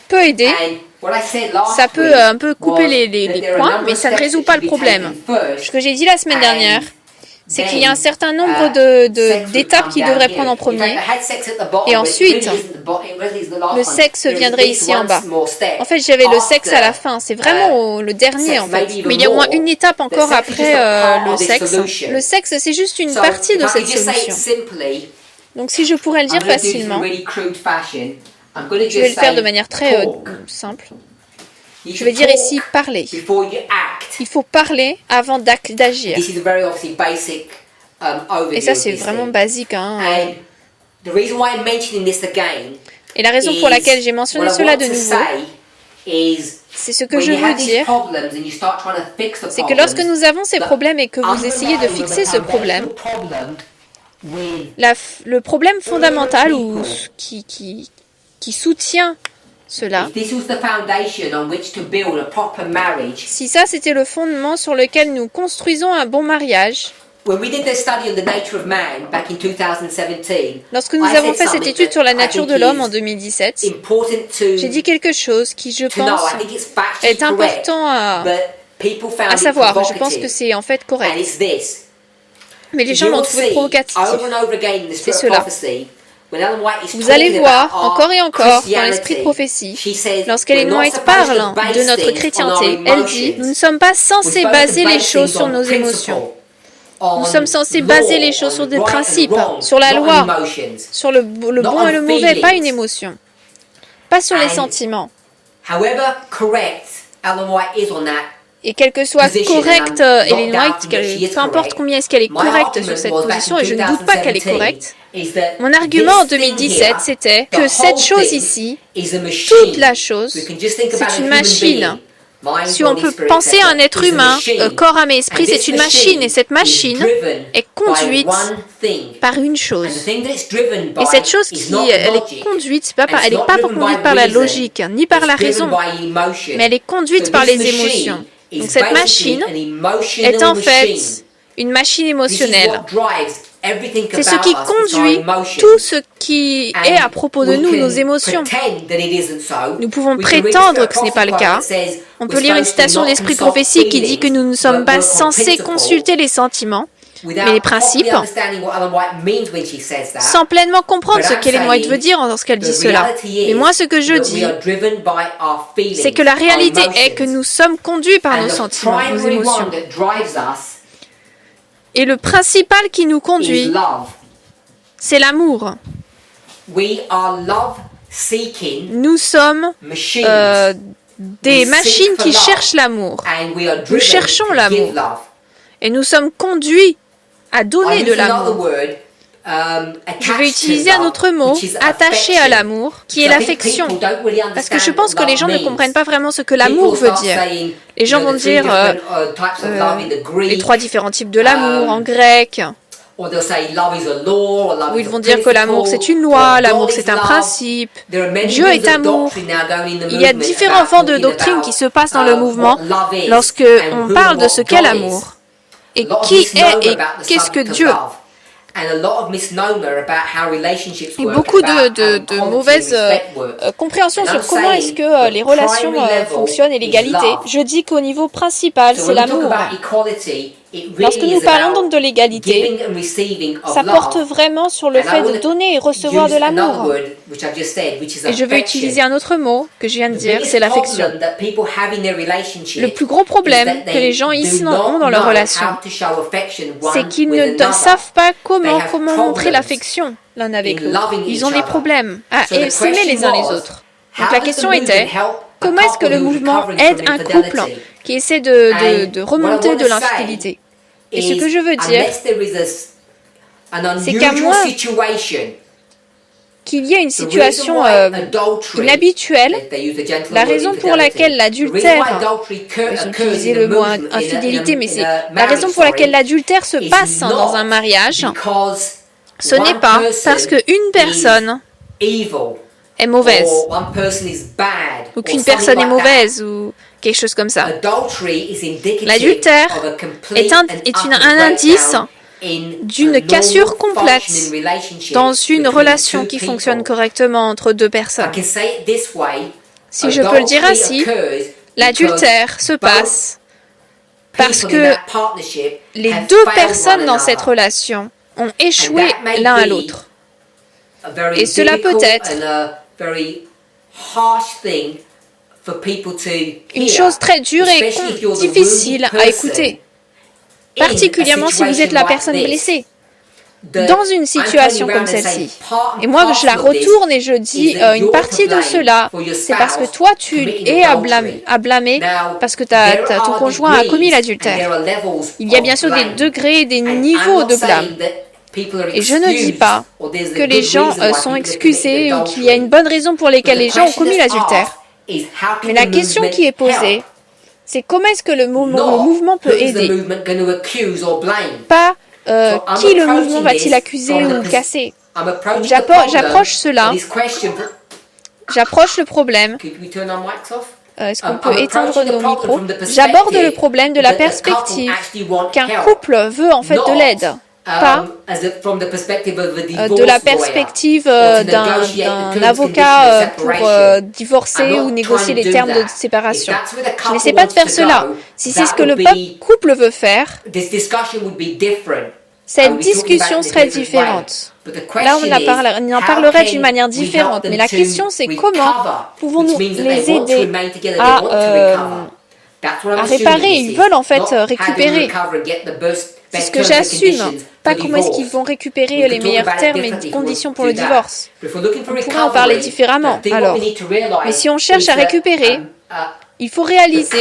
peut aider. Ça peut un peu couper les points, mais ça ne résout pas le problème. Ce que j'ai dit la semaine dernière, c'est qu'il y a un certain nombre d'étapes qu'il devrait prendre en premier. Et ensuite, le sexe viendrait ici en bas. En fait, j'avais le sexe à la fin. C'est vraiment le dernier, en fait. Mais il y a au moins une étape encore après le sexe. Le sexe, c'est juste une partie de cette solution. Donc, si je pourrais le dire facilement, je vais le faire de manière très simple. Je vais dire ici parler. Il faut parler avant d'agir. Et ça, c'est vraiment basique. Hein. Et la raison pour laquelle j'ai mentionné cela de nouveau, c'est ce que je veux dire, c'est que lorsque nous avons ces problèmes et que vous essayez de fixer ce problème, le problème fondamental ou qui soutient cela, si ça c'était le fondement sur lequel nous construisons un bon mariage, lorsque nous avons fait cette étude sur la nature de l'homme en 2017, j'ai dit quelque chose qui, je pense, est important à savoir. Je pense que c'est en fait correct. Mais les gens l'ont trouvé provocatif. C'est cela. Vous allez voir encore et encore dans l'esprit de prophétie, lorsqu'Ellen White parle de notre chrétienté, elle dit « Nous ne sommes pas censés baser les choses sur nos émotions. Nous sommes censés baser les choses sur des principes, sur la loi, sur le bon et le mauvais, pas une émotion, pas sur les sentiments. » Et quel que soit correcte Ellen White, peu importe combien est-ce qu'elle est correcte sur cette position, et je ne doute pas qu'elle est correcte, mon argument en 2017, c'était que cette chose ici, toute la chose, c'est une machine. Si on peut penser à un être humain, corps, âme et esprit, c'est une machine, et cette machine est conduite par une chose. Et cette chose elle est conduite, elle n'est pas conduite par la logique, ni par la raison, mais elle est conduite par les émotions. Donc cette machine est en fait une machine émotionnelle. C'est ce qui conduit tout ce qui est à propos de nous, nos émotions. Nous pouvons prétendre que ce n'est pas le cas. On peut lire une citation d'Esprit de prophétie qui dit que nous ne sommes pas censés consulter les sentiments, mais les principes, sans pleinement comprendre ce qu'Ellen White veut dire lorsqu'elle dit cela. Mais moi, ce que je dis, c'est que la réalité est que nous sommes conduits par nos sentiments, nos émotions. Et le principal qui nous conduit, c'est l'amour. Nous sommes des machines qui cherchent l'amour. Nous cherchons l'amour. Et nous sommes conduits à donner de l'amour. Je vais utiliser un autre mot, attaché à l'amour, qui est l'affection. Parce que je pense que les gens ne comprennent pas vraiment ce que l'amour veut dire. Les gens vont dire les 3 différents types de l'amour en grec. Ou ils vont dire que l'amour c'est une loi, l'amour c'est un principe. Dieu est amour. Il y a différents vents de doctrine qui se passent dans le mouvement lorsque on parle de ce qu'est l'amour. Et qui est et qu'est-ce que Dieu ? Et beaucoup de mauvaises compréhensions sur comment est-ce que les relations fonctionnent et l'égalité. Je dis qu'au niveau principal, c'est l'amour. Lorsque nous parlons donc de l'égalité, ça porte vraiment sur le fait de donner et recevoir de l'amour. Et je vais utiliser un autre mot que je viens de dire, c'est l'affection. Le plus gros problème que les gens ici ont dans leur relation, c'est qu'ils ne savent pas comment montrer l'affection l'un avec l'autre. Ils ont des problèmes à s'aimer les uns les autres. Donc la question était, comment est-ce que le mouvement aide un couple qui essaie de remonter de l'infidélité? Et ce que je veux dire, c'est qu'à moins qu'il y ait une situation inhabituelle, la raison pour laquelle l'adultère, ils ont utilisé le mot infidélité, mais c'est la raison pour laquelle l'adultère se passe dans un mariage, ce n'est pas parce qu'une personne est mauvaise, ou qu'une personne est mauvaise, ou quelque chose comme ça. L'adultère est un indice d'une cassure complète dans une relation qui fonctionne correctement entre deux personnes. Si je peux le dire ainsi, l'adultère se passe parce que les deux personnes dans cette relation ont échoué l'un à l'autre. Et cela peut être une chose très dure et difficile à écouter, particulièrement si vous êtes la personne blessée dans une situation comme celle-ci. Et moi, je la retourne et je dis, une partie de cela, c'est parce que toi, tu es à blâmer parce que ton conjoint a commis l'adultère. Il y a bien sûr des degrés, des niveaux de blâme. Et je ne dis pas que les gens sont excusés ou qu'il y a une bonne raison pour laquelle les gens ont commis l'adultère. Mais la question qui est posée, c'est comment est-ce que le mouvement peut aider? Pas qui le mouvement va-t-il accuser ou casser. J'approche cela, j'approche le problème. Est-ce qu'on peut éteindre nos micros? J'aborde le problème de la perspective qu'un couple veut en fait de l'aide. Pas de la perspective d'un avocat pour divorcer ou négocier les termes de séparation. Je n'essaie pas de faire cela. Si c'est ce que le couple veut faire, cette discussion serait différente. Là, on en parlerait d'une manière différente. Mais la question, c'est comment pouvons-nous les aider à réparer? Ils veulent en fait récupérer. C'est ce que j'assume. Pas comment est-ce qu'ils vont récupérer les meilleurs termes et conditions pour le divorce. On pourrait en parler différemment, alors. Mais si on cherche à récupérer, il faut réaliser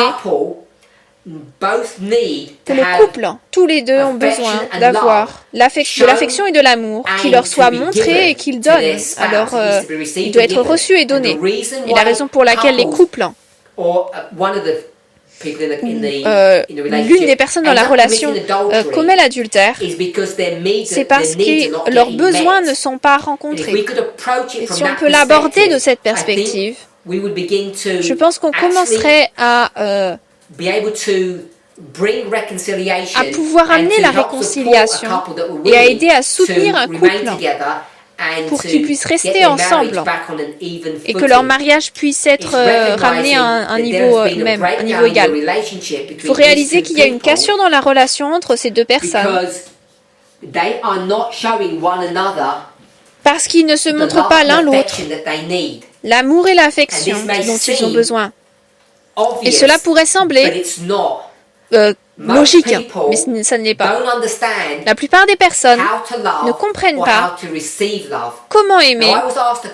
que le couple, tous les deux ont besoin d'avoir de l'affection et de l'amour qui leur soit montré et qu'ils donnent. Alors, il doit être reçu et donné. Et la raison pour laquelle les couples l'une des personnes dans la relation commet l'adultère, c'est parce que leurs besoins ne sont pas rencontrés. Et si on peut l'aborder de cette perspective, je pense qu'on commencerait à pouvoir amener la réconciliation et à aider à soutenir un couple pour qu'ils puissent rester ensemble et que leur mariage puisse être ramené à un niveau même, un niveau égal. Il faut réaliser qu'il y a une cassure dans la relation entre ces deux personnes parce qu'ils ne se montrent pas l'un l'autre l'amour et l'affection dont ils ont besoin. Et cela pourrait sembler logique, mais ça ne l'est pas. La plupart des personnes ne comprennent pas comment aimer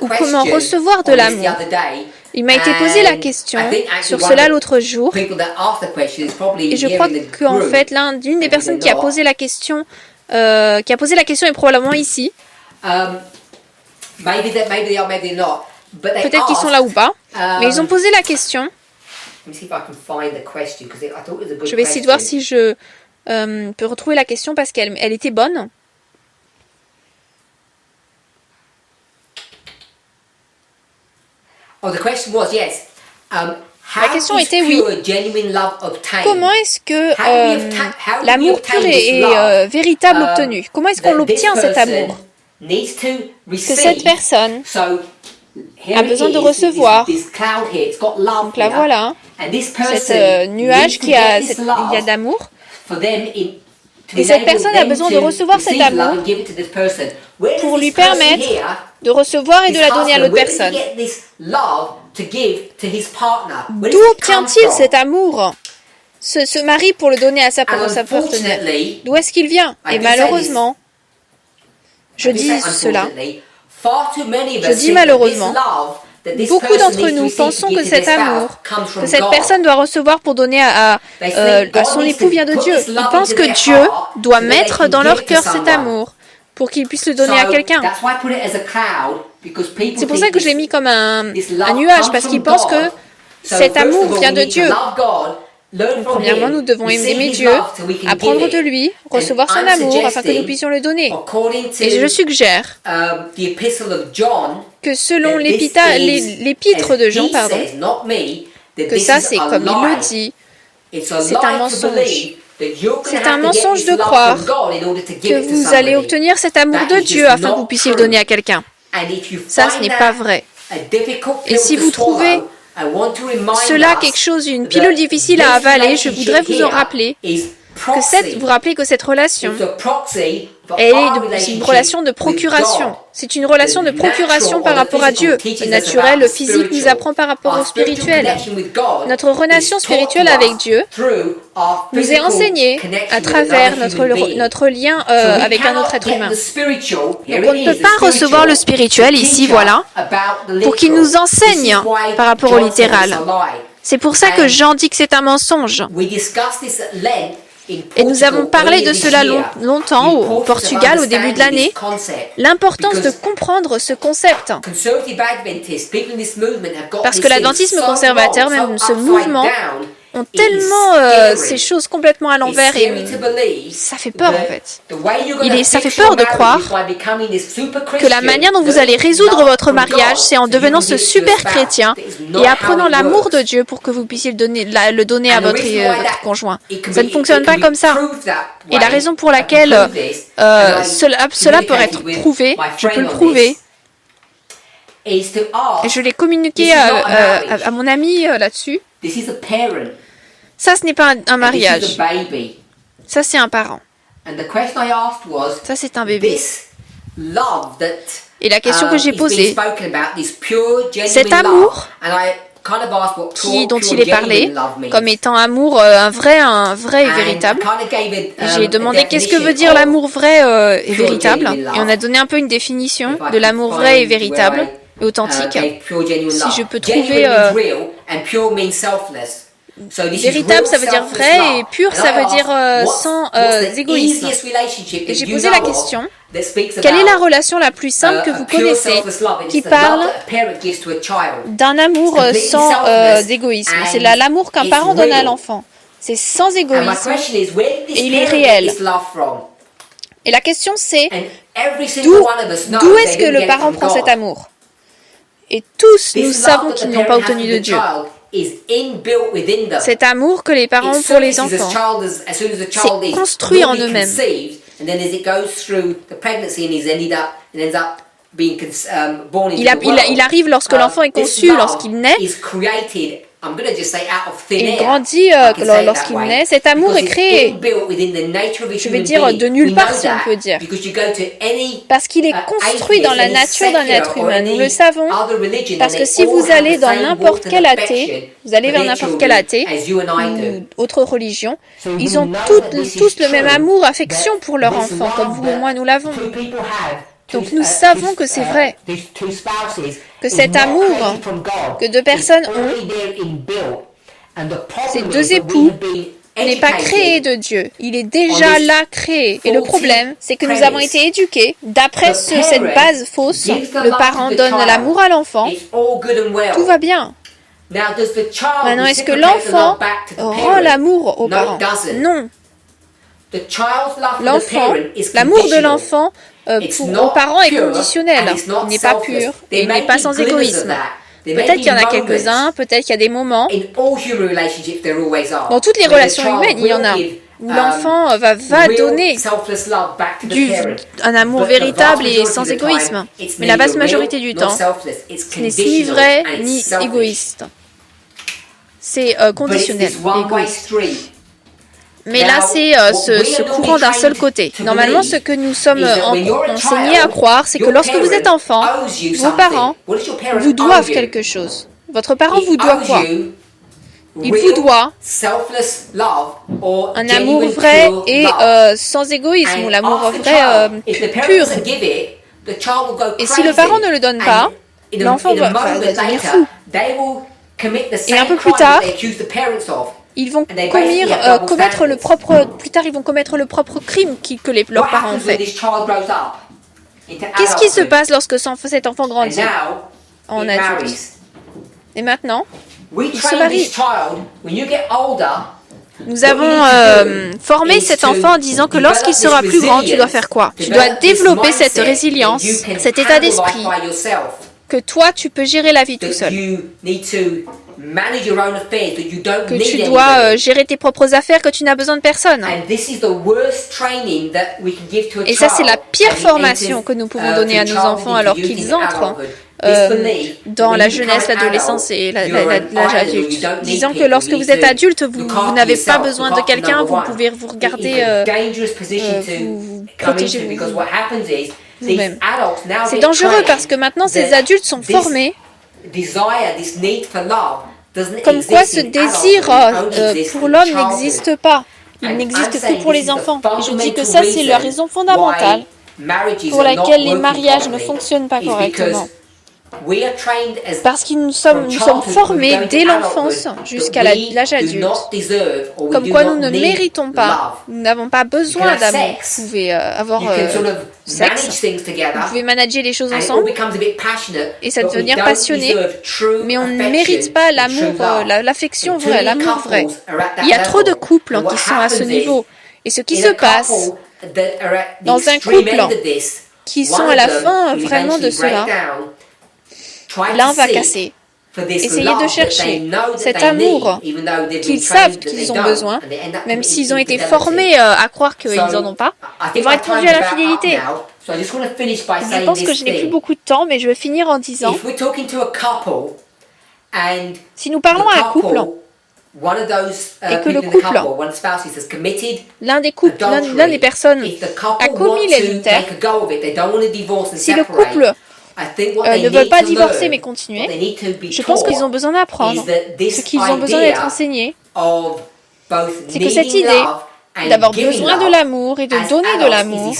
ou comment recevoir de l'amour. Il m'a été posé la question sur cela l'autre jour, et je crois qu'en fait, l'une des personnes qui a posé la question est probablement ici. Peut-être qu'ils sont là ou pas, mais ils ont posé la question. Je vais essayer de voir si je peux retrouver la question parce qu'elle était bonne. La question était oui. Comment est-ce que l'amour pur et véritable obtenu? Comment est-ce qu'on l'obtient cet amour? Que cette personne a besoin de recevoir. Donc là voilà, cet nuage il y a d'amour. Et cette personne a besoin de recevoir cet amour pour lui permettre de recevoir et de la donner à l'autre personne. D'où obtient-il cet amour, ce mari, pour le donner à sa partenaire? D'où est-ce qu'il vient? Et malheureusement, je dis malheureusement, beaucoup d'entre nous pensons que cet amour que cette personne doit recevoir pour donner à son époux vient de Dieu. Ils pensent que Dieu doit mettre dans leur cœur cet amour pour qu'ils puissent le donner à quelqu'un. C'est pour ça que je l'ai mis comme un nuage, parce qu'ils pensent que cet amour vient de Dieu. Premièrement, nous devons aimer Dieu, apprendre de lui, recevoir son amour afin que nous puissions le donner. Et je suggère que selon l'épître de Jean, que ça c'est comme il le dit, c'est un mensonge. C'est un mensonge de croire que vous allez obtenir cet amour de Dieu afin que vous puissiez le donner à quelqu'un. Ça, ce n'est pas vrai. Et si vous trouvez cela quelque chose, une pilule difficile à avaler, je voudrais vous en rappeler que cette relation est une relation de procuration. C'est une relation de procuration par rapport à Dieu. Le naturel, le physique nous apprend par rapport au spirituel. Notre relation spirituelle avec Dieu nous est enseignée à travers notre lien avec un autre être humain. Donc on ne peut pas recevoir le spirituel ici, voilà, pour qu'il nous enseigne par rapport au littéral. C'est pour ça que Jean dit que c'est un mensonge. Et nous avons parlé de cela longtemps au Portugal au début de l'année, l'importance de comprendre ce concept. Parce que l'adventisme conservateur, même ce mouvement, ont tellement ces choses complètement à l'envers et ça fait peur en fait. Ça fait peur de croire que la manière dont vous allez résoudre votre mariage, c'est en devenant ce super chrétien et apprenant l'amour de Dieu pour que vous puissiez le donner à votre conjoint. Ça ne fonctionne pas comme ça. Et la raison pour laquelle cela peut être prouvé, je peux le prouver, et je l'ai communiqué à mon ami là-dessus. Ça, ce n'est pas un mariage. Ça, c'est un parent. Ça, c'est un bébé. Et la question que j'ai posée, cet amour dont il est parlé, comme étant amour un vrai et véritable. J'ai demandé qu'est-ce que veut dire l'amour vrai et véritable. Et on a donné un peu une définition de l'amour vrai et véritable et authentique. Si je peux trouver... véritable, ça veut dire vrai, et pur, ça veut dire sans égoïsme. Et j'ai posé la question, quelle est la relation la plus simple que vous connaissez qui parle d'un amour sans égoïsme? C'est l'amour qu'un parent donne à l'enfant. C'est sans égoïsme et il est réel. Et la question c'est, d'où est-ce que le parent prend cet amour? Et tous, nous savons qu'ils n'ont pas obtenu de Dieu. Cet amour que les parents ont pour les enfants, c'est construit en eux-mêmes. Il arrive lorsque l'enfant est conçu, lorsqu'il naît. Il grandit lorsqu'il naît. Cet amour est créé, je vais dire, de nulle part, si on peut dire. Parce qu'il est construit dans la nature d'un être humain. Nous le savons, parce que si vous allez dans n'importe quel athée, vous allez vers n'importe quel athée ou autre religion, ils ont tous le même amour, affection pour leur enfant, comme vous et moi nous l'avons. Donc nous savons que c'est vrai, que cet amour que deux personnes ont, ces deux époux, n'est pas créé de Dieu. Il est déjà là créé. Et le problème, c'est que nous avons été éduqués. D'après cette base fausse, le parent donne l'amour à l'enfant. Tout va bien. Maintenant, est-ce que l'enfant rend l'amour aux parents? Non. L'amour de l'enfant aux parents est conditionnel. Il n'est pas pur et il n'est pas sans égoïsme. Peut-être qu'il y en a quelques-uns, peut-être qu'il y a des moments. Dans toutes les relations humaines, il y en a où l'enfant va donner un amour véritable et sans égoïsme. Mais la vaste majorité du temps, ce n'est ni vrai ni égoïste. C'est conditionnel, égoïste. Mais là, c'est ce courant d'un seul côté. Normalement, ce que nous sommes enseignés à croire, c'est que lorsque vous êtes enfant, vos parents vous doivent quelque chose. Votre parent vous doit quoi? Il vous doit un amour vrai et sans égoïsme, ou l'amour vrai pur. Et si le parent ne le donne pas, l'enfant va devenir fou. Et un peu plus tard, ils vont commettre le propre crime que leurs parents ont fait. Qu'est-ce qui se passe lorsque cet enfant grandit en adulte? Et maintenant, il se marie. Nous avons formé cet enfant en disant que lorsqu'il sera plus grand, tu dois faire quoi? Tu dois développer cette résilience, cet état d'esprit, que toi, tu peux gérer la vie tout seul. Que tu dois gérer tes propres affaires, que tu n'as besoin de personne. Et ça, c'est la pire formation que nous pouvons donner à nos enfants alors qu'ils entrent dans la jeunesse, l'adolescence et l'âge adulte. Disant que lorsque vous êtes adulte, vous n'avez pas besoin de quelqu'un, vous pouvez vous regarder, vous protéger vous-même. C'est dangereux parce que maintenant, ces adultes sont formés comme quoi ce désir pour l'homme n'existe pas. Il n'existe que pour les enfants. Et je dis que ça, c'est la raison fondamentale pour laquelle les mariages ne fonctionnent pas correctement. Parce que nous sommes formés dès l'enfance jusqu'à l'âge adulte, comme quoi nous ne méritons pas, nous n'avons pas besoin d'amour. Vous pouvez avoir sexe, vous pouvez manager les choses ensemble, et ça devenir passionné, mais on ne mérite pas l'amour, l'affection vraie, l'amour vrai. Il y a trop de couples qui sont à ce niveau, et ce qui se passe dans un couple qui sont à la fin vraiment de cela, l'un va casser. Essayez de chercher cet amour qu'ils savent qu'ils ont besoin, même s'ils ont été formés à croire qu'ils n'en ont pas. Ils vont être conduits à l'infidélité. Je pense que je n'ai plus beaucoup de temps, mais je vais finir en disant, si nous parlons à un couple, et que le couple, l'un des personnes a commis l'adultère, si le couple ne veulent pas divorcer mais continuer, je pense qu'ils ont besoin d'apprendre. Ce qu'ils ont besoin d'être enseignés, c'est que cette idée d'avoir besoin de l'amour et de donner de l'amour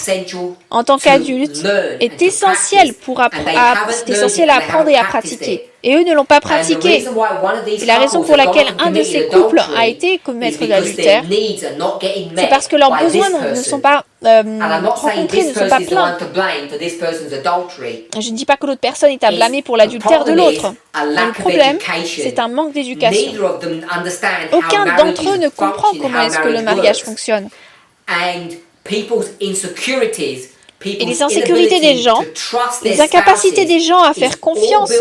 en tant qu'adulte est essentielle à apprendre et à pratiquer. Et eux ne l'ont pas pratiqué. Et la raison pour laquelle un de ces couples a été commettre l'adultère, c'est parce que leurs besoins ne sont pas rencontrés, ne sont pas pleins. Je ne dis pas que l'autre personne est à blâmer pour l'adultère de l'autre. Mais le problème, c'est un manque d'éducation. Aucun d'entre eux ne comprend comment est-ce que le mariage fonctionne. Et les insécurités des gens, les incapacités des gens à faire confiance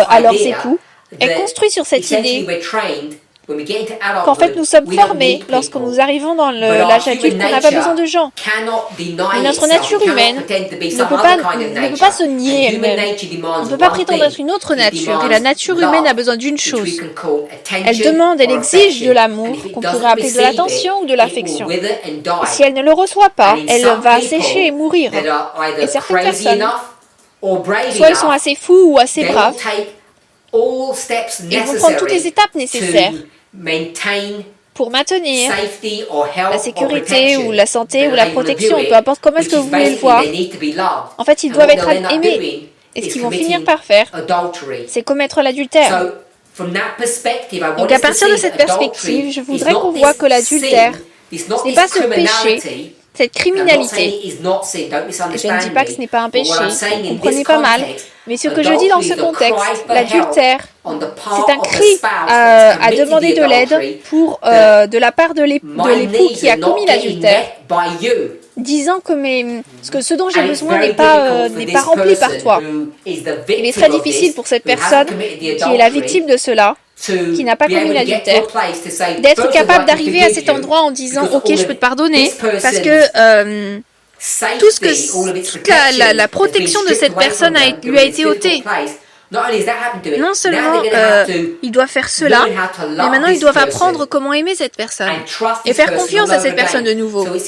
à leurs époux, est construit sur cette idée qu'en fait nous sommes formés lorsque nous arrivons dans l'âge adulte qu'on n'a pas besoin de gens. Mais notre nature humaine ne peut pas se nier elle-même. On ne peut pas prétendre être une autre nature. Et la nature humaine a besoin d'une chose. Elle demande, elle exige de l'amour, qu'on pourrait appeler de l'attention ou de l'affection. Et si elle ne le reçoit pas, elle va sécher et mourir. Et certaines personnes, soit elles sont assez fous ou assez braves, ils vont prendre toutes les étapes nécessaires pour maintenir la sécurité ou la santé ou la protection, peu importe comment est-ce que vous voulez le voir. En fait, ils doivent être aimés. Et ce qu'ils vont finir par faire, c'est commettre l'adultère. Donc à partir de cette perspective, je voudrais qu'on voit que l'adultère, ce n'est pas ce péché, cette criminalité. Et je ne dis pas que ce n'est pas un péché, ne comprenez pas mal. Mais ce que je dis dans ce contexte, l'adultère, c'est un cri à demander de l'aide de la part de l'époux qui a commis l'adultère, disant que ce dont j'ai besoin n'est pas rempli par toi. Il est très difficile pour cette personne qui est la victime de cela, qui n'a pas commis l'adultère, d'être capable d'arriver à cet endroit en disant « Ok, je peux te pardonner, parce que toute la protection de cette personne lui a été ôtée. » Non seulement ils doivent faire cela, mais maintenant ils doivent apprendre comment aimer cette personne et faire confiance à cette personne de nouveau. Donc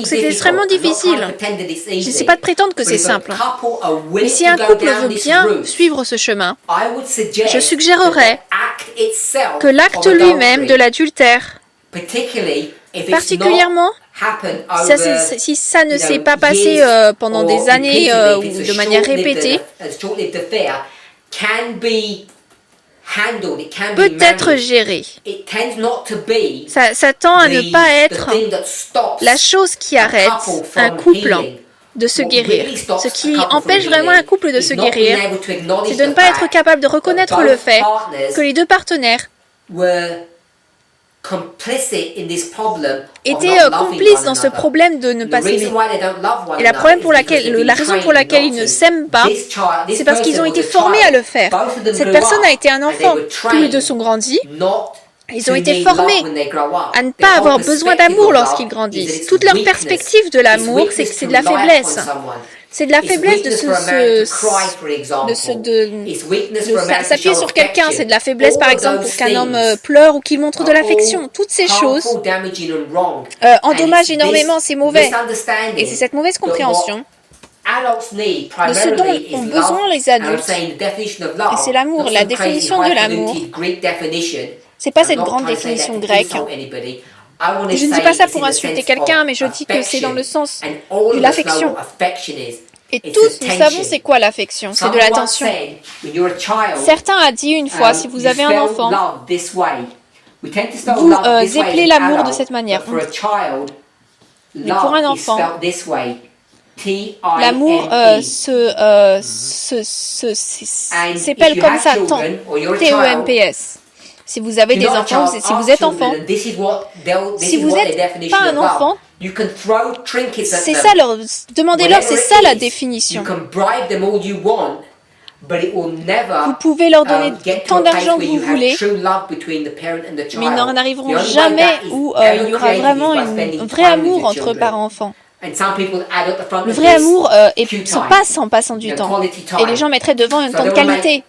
c'est extrêmement difficile. Je n'essaie pas de prétendre que c'est simple. Mais si un couple veut bien suivre ce chemin, je suggérerais que l'acte lui-même de l'adultère, particulièrement si ça ne s'est pas passé pendant des années ou de manière répétée, peut être géré. Ça tend à ne pas être la chose qui arrête un couple de se guérir. Ce qui empêche vraiment un couple de se guérir, c'est de ne pas être capable de reconnaître le fait que les deux partenaires étaient complices dans ce problème de ne pas s'aimer. Et la raison pour laquelle ils ne s'aiment pas, c'est parce qu'ils ont été formés à le faire. Cette personne a été un enfant. Tous les deux sont grandis. Ils ont été formés à ne pas avoir besoin d'amour lorsqu'ils grandissent. Toute leur perspective de l'amour, c'est que c'est de la faiblesse. C'est de la faiblesse de s'appuyer sur quelqu'un. C'est de la faiblesse, par exemple, pour qu'un homme pleure ou qu'il montre de l'affection. Toutes ces choses endommagent énormément, c'est mauvais. Et c'est cette mauvaise compréhension de ce dont ont besoin les adultes. Et c'est l'amour, la définition de l'amour. C'est pas cette grande définition grecque. Je ne dis pas ça pour insulter quelqu'un, mais je dis que c'est dans le sens de l'affection. Et tous, nous savons c'est quoi l'affection, c'est de l'attention. Certains ont dit une fois, si vous avez un enfant, vous éplez l'amour de cette manière. Mais pour un enfant, l'amour s'appelle comme ça, temps, T-E-M-P-S. Si vous avez des enfants, si vous êtes enfant, si vous n'êtes pas un enfant, c'est ça, demandez-leur, c'est ça la définition. Vous pouvez leur donner tant d'argent que vous voulez, mais ils n'en arriveront jamais où il y aura vraiment un vrai amour entre parents-enfants. Le vrai amour se passe en passant du temps. Et les gens mettraient devant un temps de qualité.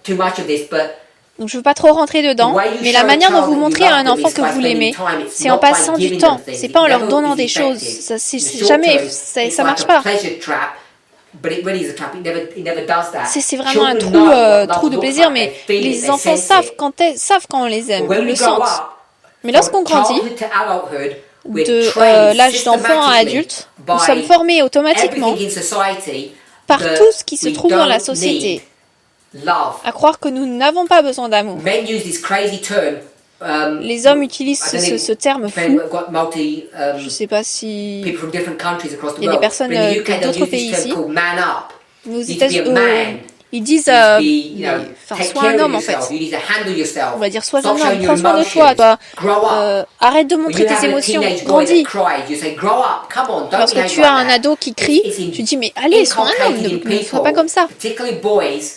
Donc je ne veux pas trop rentrer dedans, mais la manière dont vous montrez à un enfant que vous l'aimez, c'est en passant du temps. C'est pas en leur donnant des choses. Ça marche pas. C'est vraiment un trou de plaisir, mais les enfants savent quand on les aime, ils le sentent. Mais lorsqu'on grandit, de l'âge d'enfant à adulte, nous sommes formés automatiquement par tout ce qui se trouve dans la société, à croire que nous n'avons pas besoin d'amour. Les hommes utilisent ce terme fou. Je ne sais pas si il y a des personnes d'autres pays ici. Aux États-Unis, ils disent sois un homme en fait. On va dire sois un homme, prends soin de toi. Arrête de montrer tes émotions, grandis. Lorsque tu as un ado qui crie, tu dis mais allez, sois un homme, ne sois pas comme ça.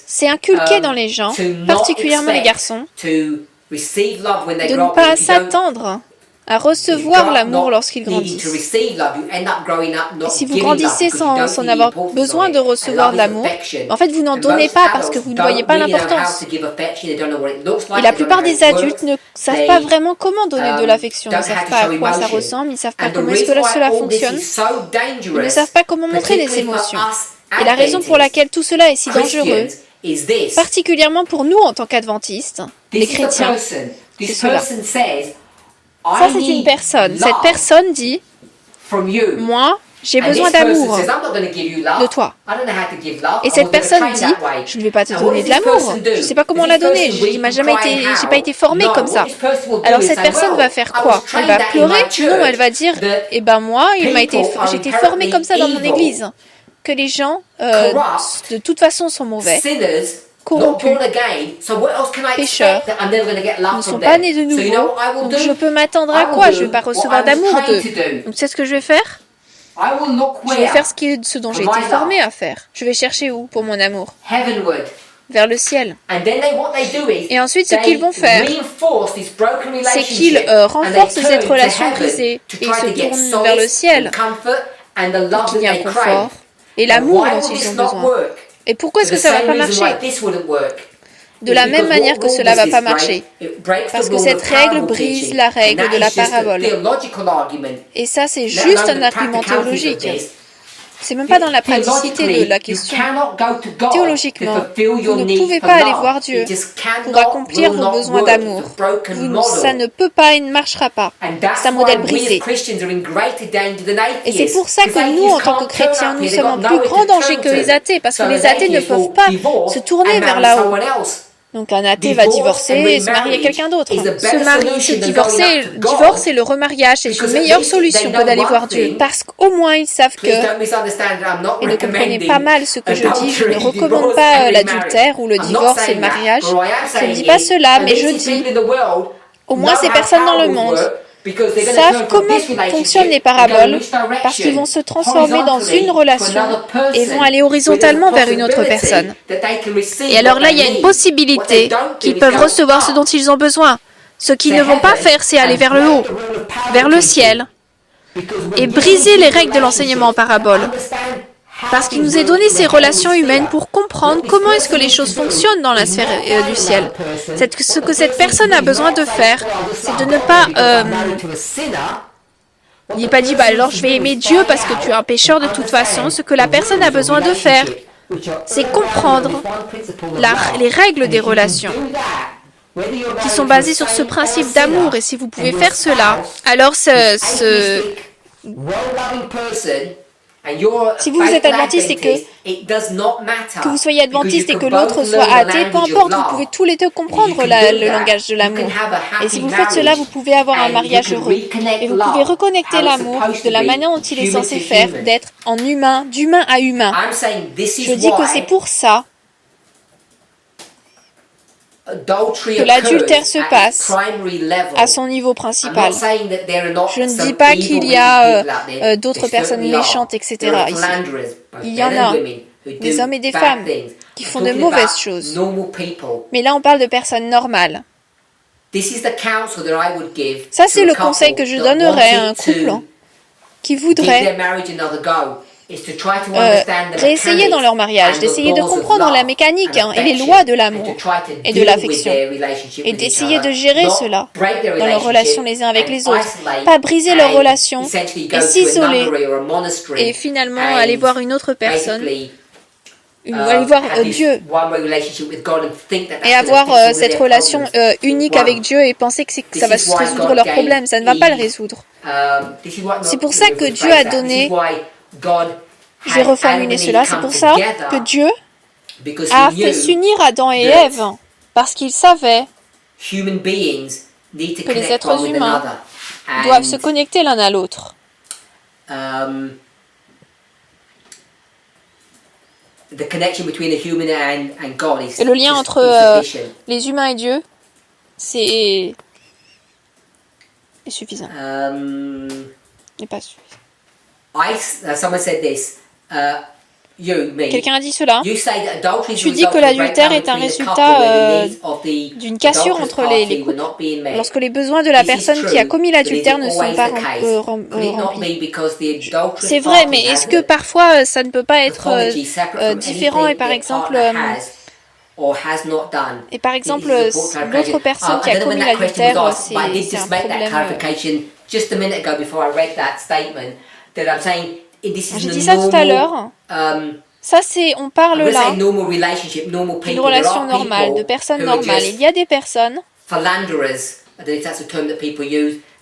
C'est inculqué dans les gens, particulièrement les garçons, de ne pas s'attendre à recevoir l'amour lorsqu'ils grandissent. Et si vous grandissez sans avoir besoin de recevoir de l'amour, en fait vous n'en donnez pas parce que vous ne voyez pas l'importance. Et la plupart des adultes ne savent pas vraiment comment donner de l'affection, ils ne savent pas à quoi ça ressemble, ils ne savent pas comment est-ce que cela fonctionne, ils ne savent pas comment montrer les émotions. Et la raison pour laquelle tout cela est si dangereux, particulièrement pour nous en tant qu'adventistes, les chrétiens, c'est cela. Ça, c'est une personne. Cette personne dit, moi, j'ai besoin d'amour de toi. Et cette personne dit, je ne vais pas te donner de l'amour. Je ne sais pas comment la donner. J'ai pas été formée comme ça. Alors cette personne va faire quoi? Elle va pleurer? Non, elle va dire, eh ben moi, j'ai été formée comme ça dans mon église. Que les gens, de toute façon, sont mauvais, corrompus, pécheurs, ne sont pas nés de nouveau, donc je peux m'attendre à quoi? Je ne vais pas recevoir d'amour d'eux. Donc c'est ce que je vais faire? Je vais faire ce dont j'ai été formé à faire. Je vais chercher où pour mon amour? Vers le ciel. Et ensuite, ce qu'ils vont faire, c'est qu'ils renforcent cette relation brisée et ils se tournent vers le ciel pour qu'il y ait un confort et l'amour dont ils ont besoin. Et pourquoi est-ce que ça ne va pas marcher? De la même manière que cela ne va pas marcher. Parce que cette règle brise la règle de la parabole. Et ça, c'est juste un argument théologique. C'est même pas dans la praticité de la question. Théologiquement, vous ne pouvez pas aller voir Dieu pour accomplir vos besoins d'amour. Ça ne peut pas et ne marchera pas. C'est un modèle brisé. Et c'est pour ça que nous, en tant que chrétiens, nous sommes en plus grand danger que les athées, parce que les athées ne peuvent pas se tourner vers là-haut. Donc un athée va divorcer et se marier à quelqu'un d'autre. Se marier, se divorcer, le divorce et le remariage, c'est une meilleure solution que d'aller voir Dieu. Parce qu'au moins ils savent que... Et ne comprenez pas mal ce que je dis, je ne recommande pas l'adultère ou le divorce et le mariage. Je ne dis pas cela, mais je dis, au moins ces personnes dans le monde savent comment fonctionnent les paraboles parce qu'ils vont se transformer dans une relation et vont aller horizontalement vers une autre personne. Et alors là, il y a une possibilité qu'ils peuvent recevoir ce dont ils ont besoin. Ce qu'ils ne vont pas faire, c'est aller vers le haut, vers le ciel, et briser les règles de l'enseignement en parabole. Parce qu'il nous est donné ces relations humaines pour comprendre comment est-ce que les choses fonctionnent dans la sphère du ciel. Ce que cette personne a besoin de faire, c'est de ne pas... il n'est pas dit, alors je vais aimer Dieu parce que tu es un pécheur de toute façon. Ce que la personne a besoin de faire, c'est comprendre les règles des relations qui sont basées sur ce principe d'amour. Et si vous pouvez faire cela, alors si vous êtes adventiste et que vous soyez adventiste et que l'autre soit athée, peu importe, vous pouvez tous les deux comprendre le langage de l'amour. Et si vous faites cela, vous pouvez avoir un mariage heureux. Et vous pouvez reconnecter l'amour de la manière dont il est censé faire, d'être en humain, d'humain à humain. Je dis que c'est pour ça que l'adultère se passe à son niveau principal. Je ne dis pas qu'il y a d'autres personnes méchantes, etc. ici. Il y en a, des hommes et des femmes qui font de mauvaises choses. Mais là, on parle de personnes normales. Ça, c'est le conseil que je donnerais à un couple qui voudrait réessayer dans leur mariage, d'essayer de comprendre la mécanique et les lois de l'amour et de l'affection, et d'essayer de gérer cela dans leurs relations les uns avec les autres, pas briser leurs relations et s'isoler et finalement aller voir une autre personne, aller voir Dieu et avoir cette relation unique avec Dieu et penser que ça va résoudre leurs problèmes. Ça ne va pas le résoudre. C'est pour ça que Dieu a donné... Je vais reformuler cela. C'est pour ça que Dieu a fait s'unir Adam et Ève, parce qu'il savait que les êtres humains doivent se connecter l'un à l'autre. Et le lien entre les humains et Dieu, c'est suffisant. N'est pas suffisant. Quelqu'un a dit cela. Tu dis que l'adultère est un résultat d'une cassure entre les couples, lorsque les besoins de la personne qui a commis l'adultère ne sont pas remplis. C'est vrai, mais est-ce que parfois ça ne peut pas être différent et par exemple... l'autre personne qui a commis l'adultère, c'est un problème... J'ai dit ça tout à l'heure. Ça, on parle là d'une relation normale, de personnes normales. Il y a des personnes, je ne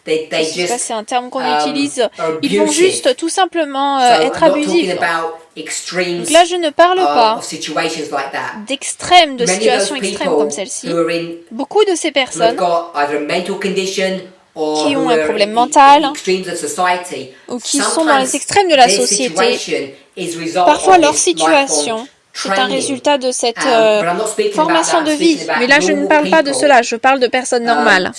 sais pas si c'est un terme qu'on utilise, ils vont juste tout simplement être abusifs. Donc là, je ne parle pas d'extrêmes, de situations extrêmes comme celle-ci. Beaucoup de ces personnes qui ont un problème mental ou qui sont dans les extrêmes de la société, parfois leur situation, c'est un résultat de cette formation de vie. Mais là, je ne parle pas de cela, je parle de personnes normales.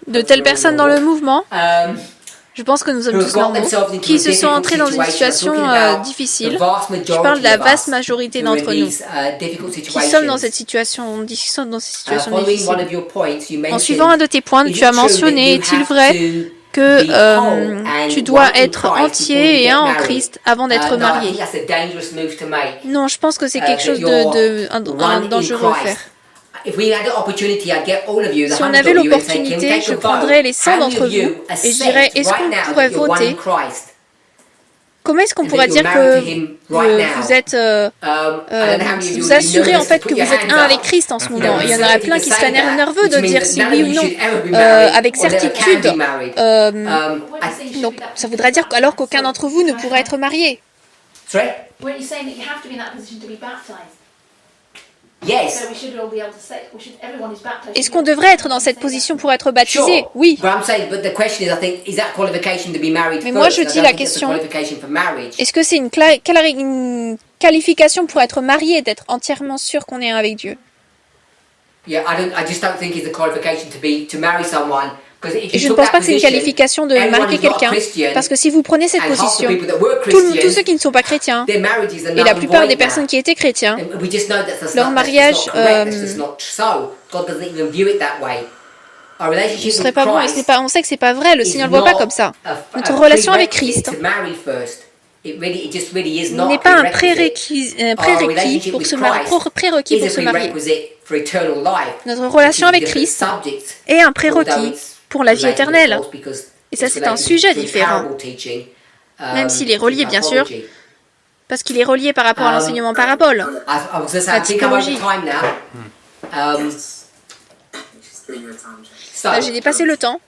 De telles personnes dans le mouvement, je pense que nous sommes tous normaux, qui se sont entrés dans une situation difficile. Je parle de la vaste majorité d'entre nous, qui sommes dans cette situation, difficile. En suivant un de tes points, tu as mentionné, est-il vrai que tu dois être entier et un en Christ avant d'être marié. Non, je pense que c'est quelque chose de dangereux à faire. Si on avait l'opportunité, je prendrais les 100 d'entre vous et je dirais, est-ce qu'on pourrait voter? Comment est-ce qu'on pourrait dire que vous êtes, vous assurez en fait que vous êtes un avec Christ en ce moment? Il y en aurait plein qui seraient nerveux de dire si oui ou non, avec certitude. Donc ça voudrait dire alors qu'aucun d'entre vous ne pourrait être marié. Est-ce qu'on devrait être dans cette position pour être baptisé? Oui. Mais moi je dis la question, est-ce que c'est une qualification pour être marié, d'être entièrement sûr qu'on est un avec Dieu? Et je ne pense pas que c'est une qualification de marier quelqu'un, parce que si vous prenez cette position, tous ceux qui ne sont pas chrétiens, et la plupart des personnes qui étaient chrétiens, leur mariage ne serait pas bon, et on sait que c'est pas vrai, le Seigneur ne le voit pas comme ça. Notre relation avec Christ n'est pas un prérequis pour se marier. Notre relation avec Christ est un prérequis pour la vie éternelle. Et ça, c'est un sujet différent. Même s'il est relié, bien sûr, parce qu'il est relié par rapport à l'enseignement parabole, la typologie. J'ai dépassé le temps.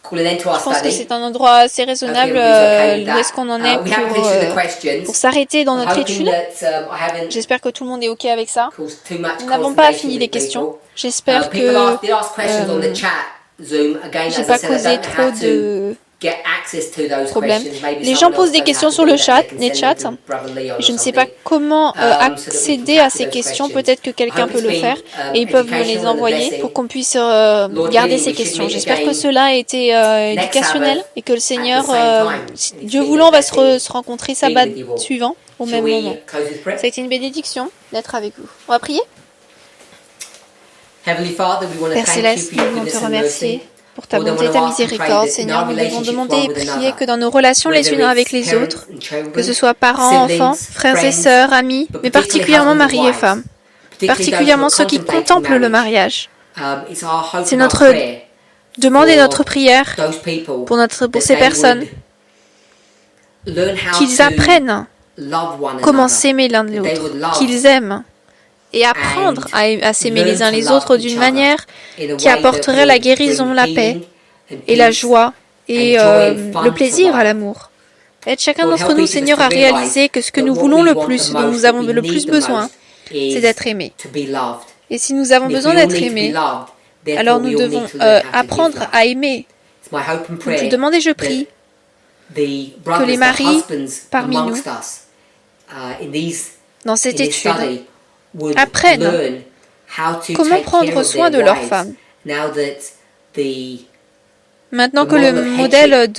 Je pense que c'est un endroit assez raisonnable où est-ce qu'on en est pour s'arrêter dans notre étude. J'espère que tout le monde est OK avec ça. Nous n'avons pas fini les questions. J'espère que j'ai pas causé trop de problèmes. Les gens posent des questions sur les chats. Je ne sais pas comment accéder à ces questions. Peut-être que quelqu'un peut le faire et ils peuvent me les envoyer pour qu'on puisse garder ces questions. J'espère que cela a été éducationnel et que le Seigneur, Dieu voulant, va se rencontrer sabbat suivant au même moment. Ça a été une bénédiction d'être avec vous. On va prier? Père Céleste, nous voulons te remercier pour ta bonté et ta miséricorde. Seigneur, nous devons demander et prier que dans nos relations les unes avec les autres, que ce soit parents, enfants, frères et sœurs, amis, mais particulièrement maris et femmes, particulièrement ceux qui contemplent le mariage. C'est notre demande et notre prière pour ces personnes, qu'ils apprennent comment s'aimer l'un de l'autre, qu'ils aiment, et apprendre à s'aimer les uns les autres d'une manière qui apporterait la guérison, la paix et la joie et le plaisir à l'amour. Aide chacun d'entre nous, Seigneur, à réaliser que ce que nous voulons le plus, dont nous avons le plus besoin, c'est d'être aimés. Et si nous avons besoin d'être aimés, alors nous devons apprendre à aimer. Donc je demande et je prie que les maris parmi nous, dans cette étude, apprennent comment prendre soin de leurs femmes. Maintenant que le modèle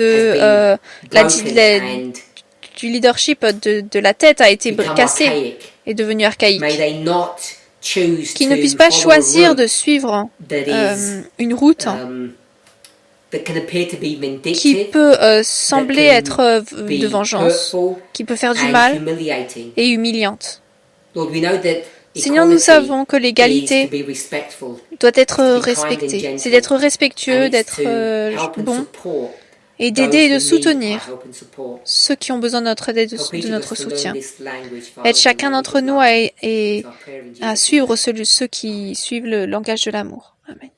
du leadership de la tête a été cassé et devenu archaïque, qu'ils ne puissent pas choisir de suivre une route qui peut sembler être de vengeance, qui peut faire du mal et humiliante. Seigneur, nous savons que l'égalité doit être respectée. C'est d'être respectueux, d'être bon, et d'aider et de soutenir ceux qui ont besoin de notre aide et de notre soutien. Aide chacun d'entre nous à suivre ceux qui suivent le langage de l'amour. Amen.